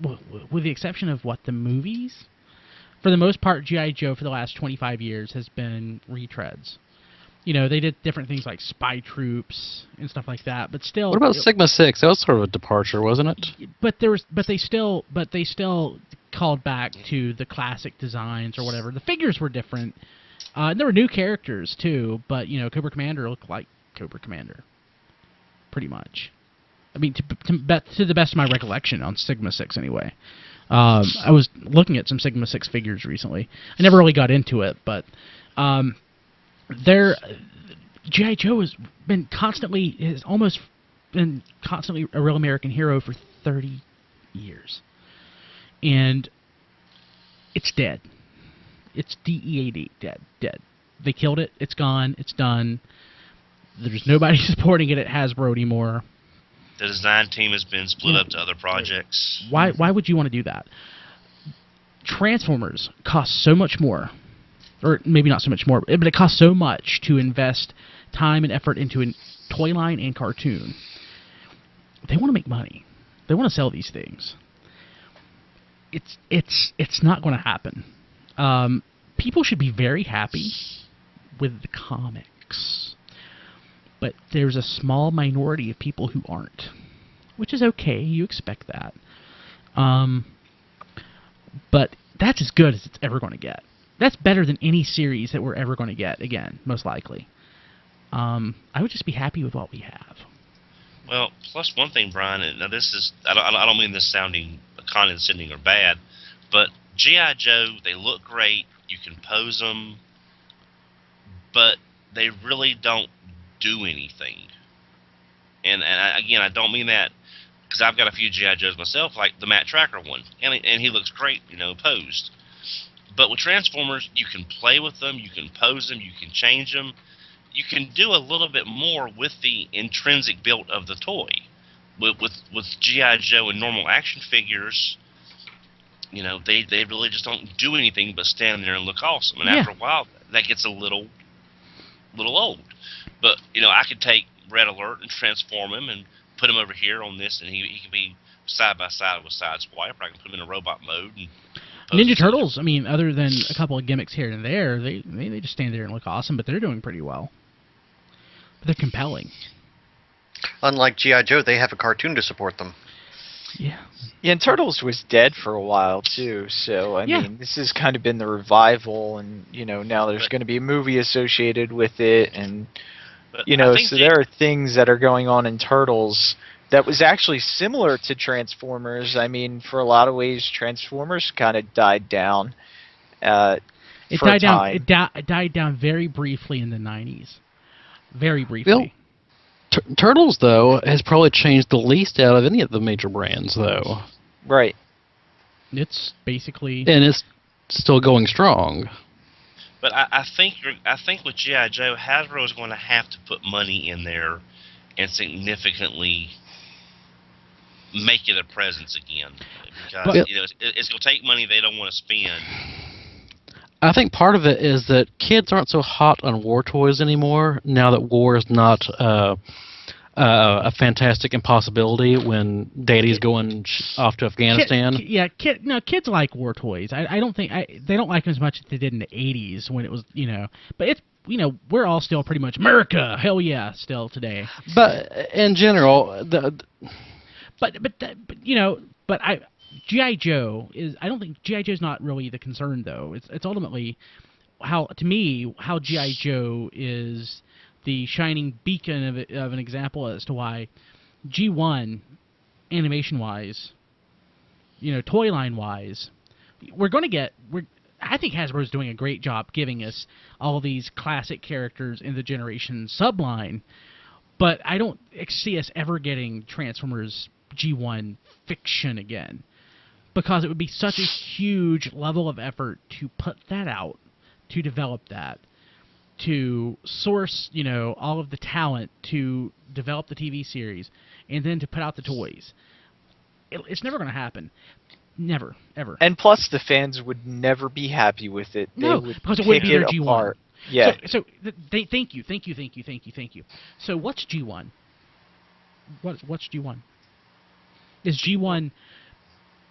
S1: what, the movies? For the most part, G.I. Joe for the last 25 years has been retreads. They did different things like spy troops and stuff like that, but still.
S2: What about Sigma 6? That was sort of a departure, wasn't it?
S1: But they still called back to the classic designs or whatever. The figures were different. There were new characters too, but Cobra Commander looked like Cobra Commander, pretty much. I mean, to the best of my recollection on Sigma 6 anyway. I was looking at some Sigma 6 figures recently. I never really got into it, but G.I. Joe has almost been constantly a real American hero for 30 years. And it's dead. It's dead. Dead. They killed it. It's gone. It's done. There's nobody supporting it at Hasbro anymore.
S3: The design team has been split up to other projects.
S1: Why would you want to do that? Transformers cost so much more, or maybe not so much more, but it costs so much to invest time and effort into a toy line and cartoon. They want to make money. They want to sell these things. It's not going to happen. People should be very happy with the comics, but there's a small minority of people who aren't, which is okay. You expect that. But that's as good as it's ever going to get. That's better than any series that we're ever going to get again, most likely. I would just be happy with what we have.
S3: Well, plus one thing, Brian, and now this is, I don't mean this sounding condescending or bad, but G.I. Joe, they look great, you can pose them, but they really don't do anything. And again, I don't mean that, because I've got a few G.I. Joes myself, like the Matt Tracker one, and he looks great, posed. But with Transformers, you can play with them, you can pose them, you can change them. You can do a little bit more with the intrinsic build of the toy. With G.I. Joe and normal action figures, they really just don't do anything but stand there and look awesome. And after a while, that gets a little old. But, I could take Red Alert and transform him and put him over here on this, and he can be side by side with Sideswiper. I can put him in a robot mode. And
S1: Ninja Turtles, other than a couple of gimmicks here and there, they just stand there and look awesome, but they're doing pretty well. But they're compelling.
S5: Unlike G.I. Joe, they have a cartoon to support them.
S1: Yeah.
S4: Yeah, and Turtles was dead for a while, too, so, I mean, this has kind of been the revival, and, now there's going to be a movie associated with it, and, so there are things that are going on in Turtles that was actually similar to Transformers. I mean, for a lot of ways, Transformers kind of died down.
S1: It died down very briefly in the 90s. Very briefly.
S2: Well, Turtles, though, has probably changed the least out of any of the major brands, though.
S4: Right.
S1: It's basically...
S2: And it's still going strong.
S3: But I think with G.I. Joe, Hasbro is going to have to put money in there and significantly make it a presence again. Because, it's going to take money they don't want to spend.
S2: I think part of it is that kids aren't so hot on war toys anymore now that war is not a fantastic impossibility when Daddy's going off to Afghanistan.
S1: Kids like war toys. I don't think they don't like them as much as they did in the 80s when it was, but it's, we're all still pretty much America. Hell yeah, still today.
S2: But in general, G.I. Joe is. I don't think G.I. Joe is not really the concern, though. It's ultimately how G.I. Joe is the shining beacon of an example as to why G1, animation-wise, toy line-wise, I think Hasbro's doing a great job giving us all these classic characters in the Generation subline, but I don't see us ever getting Transformers G1 fiction again, because it would be such a huge level of effort to put that out, to develop that, to source, all of the talent to develop the TV series, and then to put out the toys. It's never going to happen. Never, ever.
S4: And plus, the fans would never be happy with it. They would
S1: because it wouldn't be their G1.
S4: Apart. Yeah.
S1: So thank you. So what's G1? What's G1? Is G1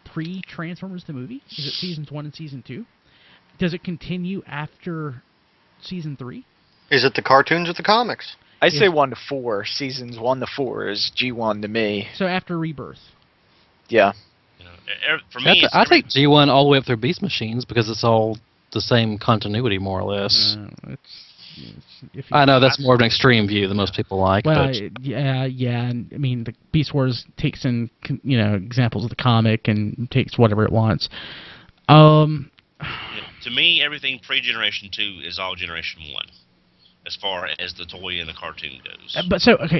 S1: pre-Transformers the movie? Is it seasons 1 and season 2? Does it continue after season 3?
S5: Is it the cartoons or the comics?
S4: I say 1 to 4. Seasons 1 to 4 is G1 to me.
S1: So after Rebirth.
S4: Yeah.
S3: For me,
S2: I take G1 all the way up through Beast Machines because it's all the same continuity, more or less. I know that's more of an extreme view than most people like.
S1: Well,
S2: but
S1: yeah. And, the Beast Wars takes in examples of the comic and takes whatever it wants.
S3: To me, everything pre-Generation 2 is all Generation 1, as far as the toy and the cartoon goes.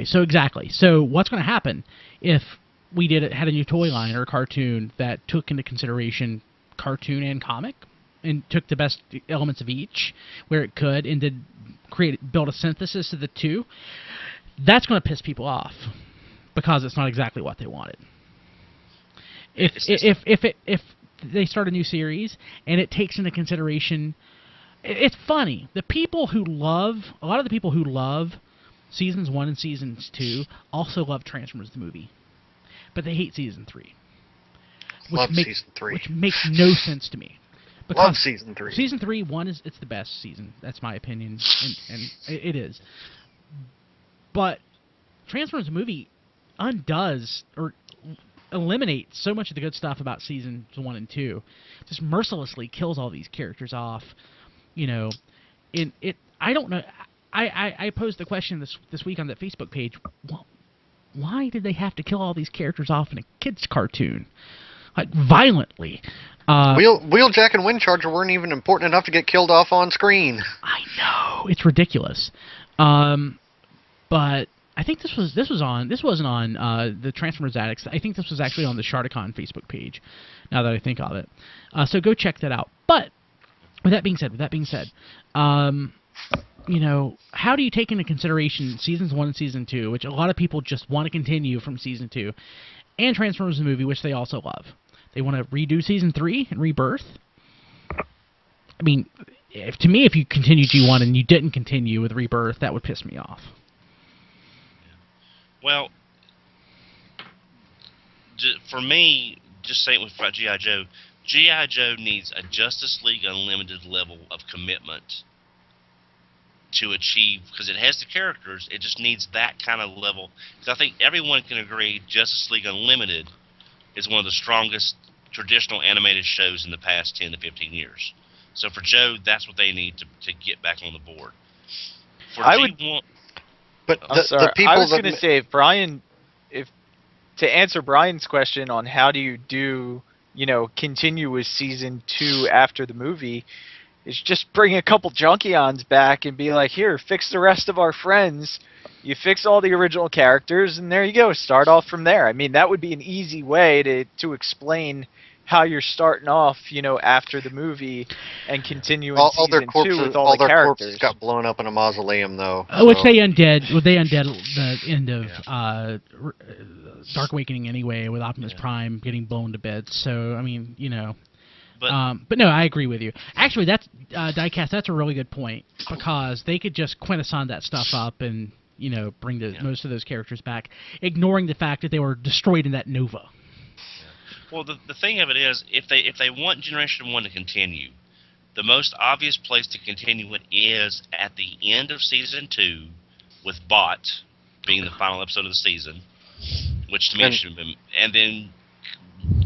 S1: So exactly. So what's going to happen if we had a new toy line or a cartoon that took into consideration cartoon and comic? and took the best elements of each where it could and did build a synthesis of the two, that's going to piss people off because it's not exactly what they wanted. If they start a new series and it takes into consideration, it's funny. A lot of the people who love seasons 1 and seasons 2 also love Transformers the movie, but they hate season 3.
S5: Season 3.
S1: Which makes no sense to me.
S5: Love season 3.
S1: Season 3, it's the best season. That's my opinion, and it is. But Transformers the movie undoes or eliminates so much of the good stuff about seasons 1 and 2. Just mercilessly kills all these characters off. I don't know. I posed the question this week on that Facebook page. Well, why did they have to kill all these characters off in a kids' cartoon, like violently?
S5: Wheeljack and Windcharger weren't even important enough to get killed off on screen.
S1: I know, it's ridiculous. But I think this wasn't on the Transformers Addicts. I think this was actually on the ShardCon Facebook page. Now that I think of it, so go check that out. But with that being said, how do you take into consideration seasons 1 and season 2, which a lot of people just want to continue from season 2, and Transformers the movie, which they also love? They want to redo season 3 and Rebirth. I mean, to me, if you continue G1 and you didn't continue with Rebirth, that would piss me off.
S3: Well, for me, just saying about G.I. Joe, G.I. Joe needs a Justice League Unlimited level of commitment to achieve, because it has the characters, it just needs that kind of level. Because I think everyone can agree Justice League Unlimited is one of the strongest traditional animated shows in the past 10 to 15 years. So for Joe, that's what they need to get back on the board. For G1...
S5: But
S4: I'm sorry.
S5: the people
S4: I was going to say, to answer Brian's question on how do you continue with season 2 after the movie, is just bring a couple Junkions back and be like, here, fix the rest of our friends. You fix all the original characters, and there you go. Start off from there. I mean, that would be an easy way to explain how you're starting off, after the movie and continuing season 2 with all the characters.
S5: Corpses got blown up in a mausoleum, though.
S1: Which they undid. They undid the end of Dark Awakening anyway, with Optimus Prime getting blown to bits. So, I mean, But no, I agree with you. Actually, that's Diecast. That's a really good point, because they could just quintessence that stuff up and bring most of those characters back, ignoring the fact that they were destroyed in that nova.
S3: Well, the thing of it is, if they want Generation 1 to continue, the most obvious place to continue it is at the end of Season 2, with Bot being the final episode of the season, which to me should have been, and then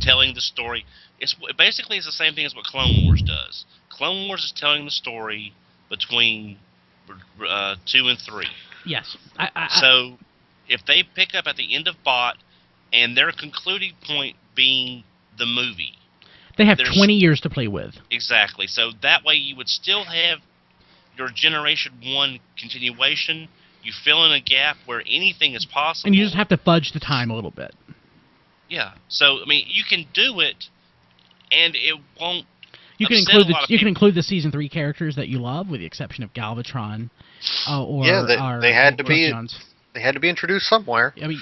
S3: telling the story. It's basically the same thing as what Clone Wars does. Clone Wars is telling the story between 2 and 3.
S1: Yes.
S3: So if they pick up at the end of Bot, and their concluding point being the movie,
S1: they have 20 years to play with.
S3: Exactly. So that way you would still have your Generation 1 continuation. You fill in a gap where anything is possible.
S1: And you just have to fudge the time a little bit.
S3: Yeah. So, I mean, you can do it, and it won't.
S1: You can include the Season 3 characters that you love, with the exception of Galvatron.
S5: They had to be. They had to be introduced somewhere.
S1: I mean,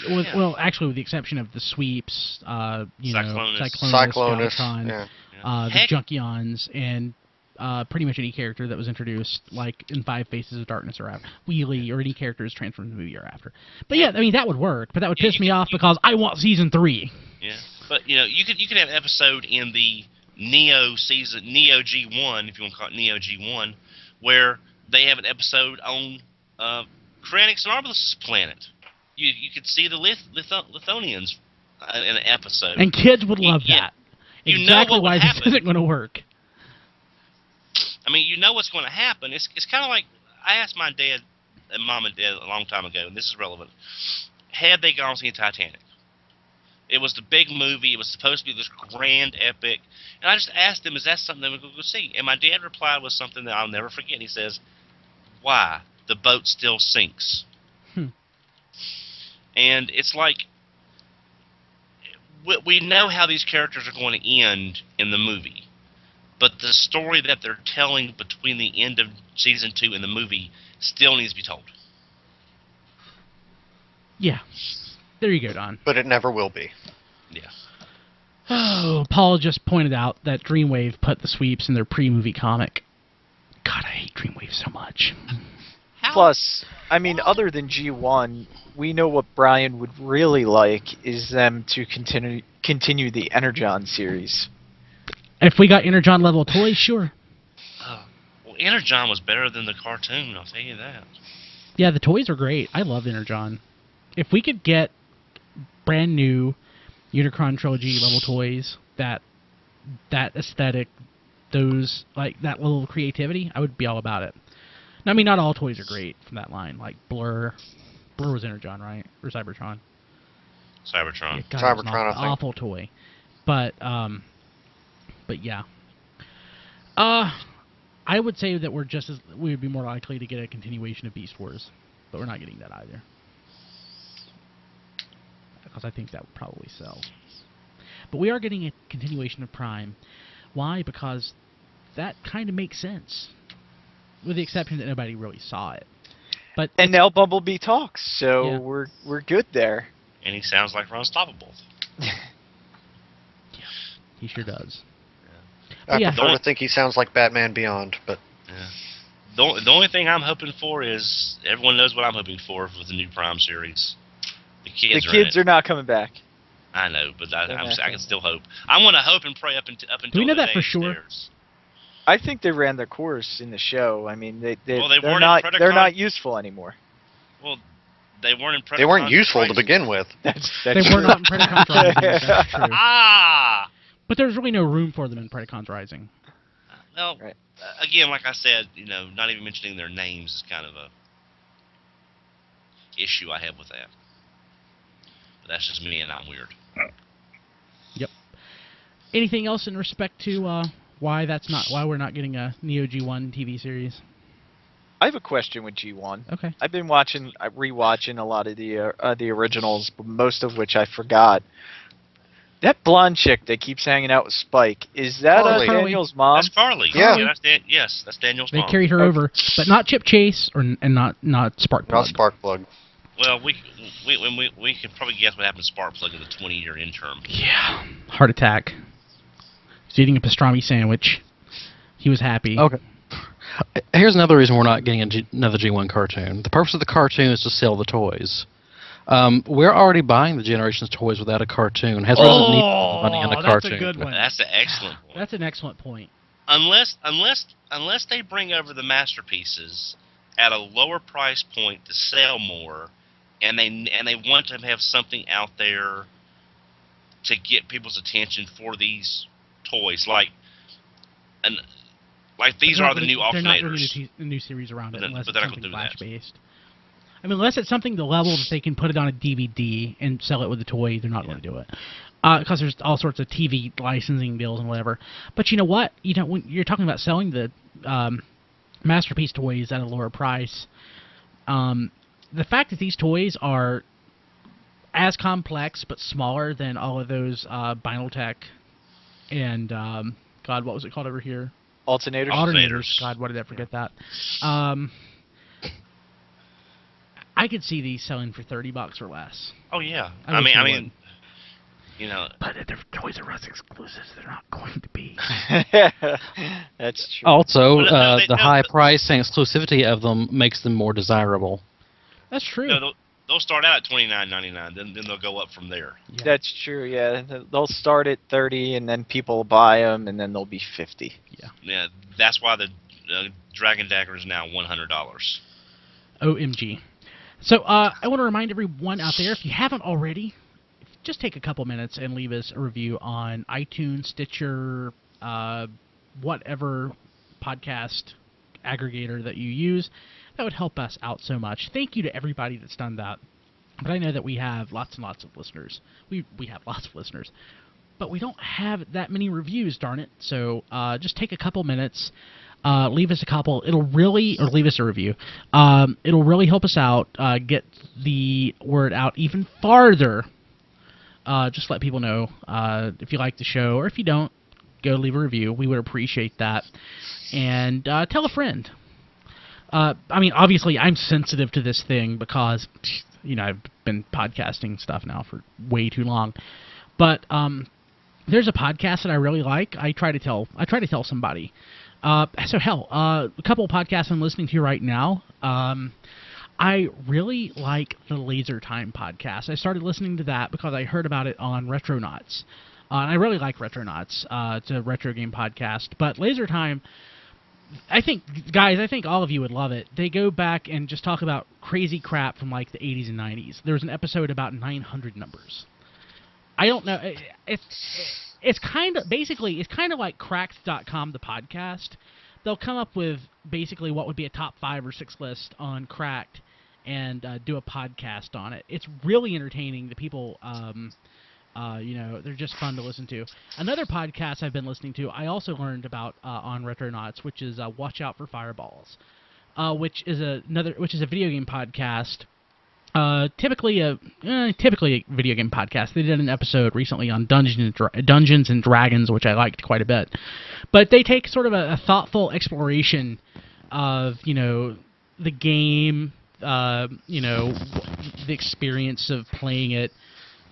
S1: actually, with the exception of the Sweeps, Cyclonus, Galvatron, the Junkions, and pretty much any character that was introduced, like in 5 Faces of Darkness or after, Wheelie, or any characters transformed in the movie or after. But yeah, I mean, that would work, but that would piss me off because I want Season 3.
S3: Yeah, but you could have an episode in the Neo G1, if you want to call it Neo G1, where they have an episode on Kranix and Arbalest's planet. You could see the Lithonians in an episode.
S1: And kids would love that. Exactly why this isn't going to work.
S3: I mean, you know what's going to happen. It's kind of like, I asked my dad and mom and dad a long time ago, and this is relevant. Had they gone to see Titanic? It was the big movie. It was supposed to be this grand epic. And I just asked them, is that something they would go see? And my dad replied with something that I'll never forget. He says, why? The boat still sinks. And it's like, we know how these characters are going to end in the movie. but the story that they're telling between the end of season 2 and the movie still needs to be told.
S1: Yeah. There you go, Don.
S5: But it never will be.
S3: Yeah.
S1: Oh, Paul just pointed out that Dreamwave put the sweeps in their pre-movie comic. God, I hate Dreamwave so much.
S4: Plus, I mean, other than G1, we know what Brian would really like is them to continue the Energon series.
S1: If we got Energon level toys, sure.
S3: Well, Energon was better than the cartoon, I'll tell you that.
S1: Yeah, the toys are great. I love Energon. If we could get brand new Unicron Trilogy level toys, that aesthetic, those, like, that little creativity, I would be all about it. I mean, not all toys are great from that line. Like Blur was Energon, right? Or Cybertron?
S3: Cybertron.
S1: Yeah, God,
S5: Cybertron,
S1: it was an
S5: I think.
S1: awful toy. But yeah. I would say that we would be more likely to get a continuation of Beast Wars, but we're not getting that either. Because I think that would probably sell. But we are getting a continuation of Prime. Why? Because that kind of makes sense. With the exception that nobody really saw it.
S4: And now Bumblebee talks, so
S1: Yeah.
S4: we're good there.
S3: And he sounds like Unstoppable.
S1: Yeah, he sure does.
S5: I
S1: Yeah.
S5: prefer to think he sounds like Batman Beyond, but
S3: Yeah. The only thing I'm hoping for is everyone knows what I'm hoping for with the new Prime series. The kids,
S4: The kids
S3: are
S4: are not coming back.
S3: I know, but I
S4: They're
S3: can
S4: not.
S3: still hope. I want to hope and pray up until
S1: Do we know
S3: the
S1: that for
S3: day
S1: sure?
S3: theirs.
S4: I think they ran their course in the show. I mean,
S3: Well, they
S4: they're
S3: weren't
S4: not
S3: in
S4: they're
S3: Predacon.
S4: not useful anymore.
S3: Well, they weren't in Predacon.
S5: they weren't useful to begin with.
S4: That's
S1: They
S4: true.
S1: were not in Predacons Rising, that's true.
S3: Ah!
S1: But there's really no room for them in Predacons Rising.
S3: Well,
S4: Right.
S3: again, like I said, not even mentioning their names is kind of a issue I have with that. But that's just me, and I'm weird.
S1: Yep. Anything else in respect to why we're not getting a Neo G1 TV series?
S4: I have a question with G1.
S1: Okay.
S4: I've been rewatching a lot of the originals, most of which I forgot. That blonde chick that keeps hanging out with Spike, is that
S5: Carly.
S4: Daniel's mom?
S3: That's Carly.
S5: Yeah.
S3: That's Daniel's
S1: They
S3: mom.
S1: carried her over, but not Chip Chase and not Sparkplug.
S5: Not Sparkplug.
S3: Well, we could probably guess what happened to Sparkplug in the 20-year interim.
S1: Yeah. Heart attack. He's eating a pastrami sandwich. He was happy.
S2: Okay. Here's another reason we're not getting another G1 cartoon. The purpose of the cartoon is to sell the toys. We're already buying the Generations toys without a cartoon. Hasbro doesn't need money on a cartoon.
S1: That's a good one.
S3: That's an excellent point.
S1: That's an excellent point.
S3: Unless they bring over the masterpieces at a lower price point to sell more, and they want to have something out there to get people's attention for these toys, like these are the new
S1: They're not doing
S3: alternators.
S1: a new series around it
S3: But
S1: unless
S3: they're
S1: it's
S3: not
S1: something
S3: gonna do that.
S1: Flash-based. I mean, unless it's something the level that they can put it on a DVD and sell it with a toy, they're not going to do it. Because there's all sorts of TV licensing deals and whatever. But you know what? When you're talking about selling the Masterpiece toys at a lower price, the fact that these toys are as complex but smaller than all of those Binaltech and, God, what was it called over here?
S4: Alternators.
S1: God, why did I forget that? I could see these selling for $30 or less.
S3: Oh yeah,
S1: I wish they would.
S3: But
S1: if they're Toys R Us exclusives, they're not going to be.
S4: That's true.
S2: Also,
S3: Well, no, they-
S2: the
S3: no,
S2: high
S3: but-
S2: price and exclusivity of them makes them more desirable.
S1: That's true.
S3: they'll start out at $29.99, then they'll go up from there.
S1: Yeah.
S4: That's true. Yeah, they'll start at 30, and then people will buy them, and then they'll be 50.
S3: Yeah, that's why the Dragon Dagger is now $100.
S1: OMG. So I want to remind everyone out there, if you haven't already, just take a couple minutes and leave us a review on iTunes, Stitcher, whatever podcast aggregator that you use. That would help us out so much. Thank you to everybody that's done that. But I know that we have lots and lots of listeners. We have lots of listeners. But we don't have that many reviews, darn it. So just take a couple minutes. Leave us a couple. Leave us a review. It'll really help us out, get the word out even farther. Just let people know if you like the show, or if you don't, go leave a review. We would appreciate that. And tell a friend. I mean, obviously, I'm sensitive to this thing because, I've been podcasting stuff now for way too long. But there's a podcast that I really like. I try to tell somebody. So hell, a couple of podcasts I'm listening to right now. I really like the Laser Time podcast. I started listening to that because I heard about it on Retronauts. And I really like Retronauts. It's a retro game podcast. But Laser Time, I think all of you would love it. They go back and just talk about crazy crap from like the 80s and 90s. There was an episode about 900 numbers. I don't know. It's kind of like Cracked.com, the podcast. They'll come up with basically what would be a top 5 or 6 list on Cracked and do a podcast on it. It's really entertaining. The people, they're just fun to listen to. Another podcast I've been listening to, I also learned about on Retronauts, which is Watch Out for Fireballs, which is a video game podcast. Typically a video game podcast. They did an episode recently on Dungeons and Dragons, which I liked quite a bit. But they take sort of a thoughtful exploration of the game, the experience of playing it,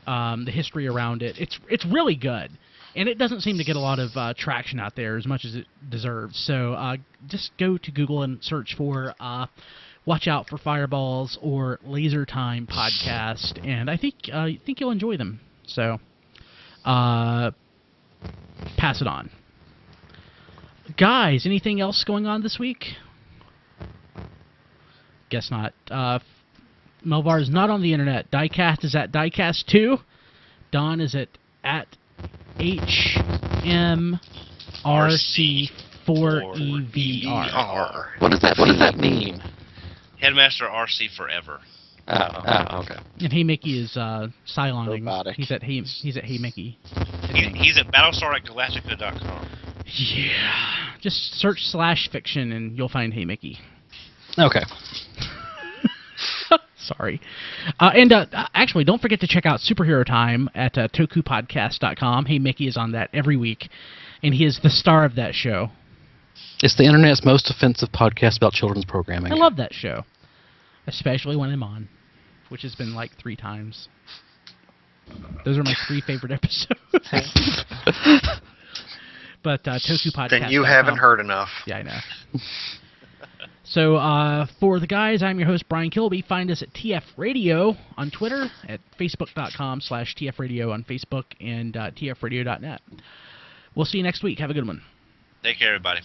S1: the history around it. It's really good, and it doesn't seem to get a lot of traction out there as much as it deserves. So just go to Google and search for Watch Out for Fireballs or Laser Time podcast, and I think you'll enjoy them. So pass it on. Guys, anything else going on this week? Guess not. Melvar is not on the internet. Diecast is at Diecast2. Don is at HMRC4EVR.
S2: What does that mean?
S3: Headmaster RC Forever.
S2: Oh, okay.
S1: And Hey Mickey is Cyloning.
S4: Robotic.
S1: He's at Hey Mickey.
S3: He's at Battlestar@Galactica.com.
S1: Yeah. Just search /fiction and you'll find Hey Mickey.
S2: Okay.
S1: Sorry. And actually, don't forget to check out Superhero Time at tokupodcast.com. Hey Mickey is on that every week, and he is the star of that show.
S2: It's the internet's most offensive podcast about children's programming.
S1: I love that show, especially when I'm on, which has been like 3 times. Those are my 3 favorite episodes. But tokupodcast.com.
S5: Then you haven't heard enough.
S1: Yeah, I know. So, for the guys, I'm your host, Brian Kilby. Find us at TF Radio on Twitter, at facebook.com/TF Radio on Facebook, and tfradio.net. We'll see you next week. Have a good one.
S3: Take care, everybody.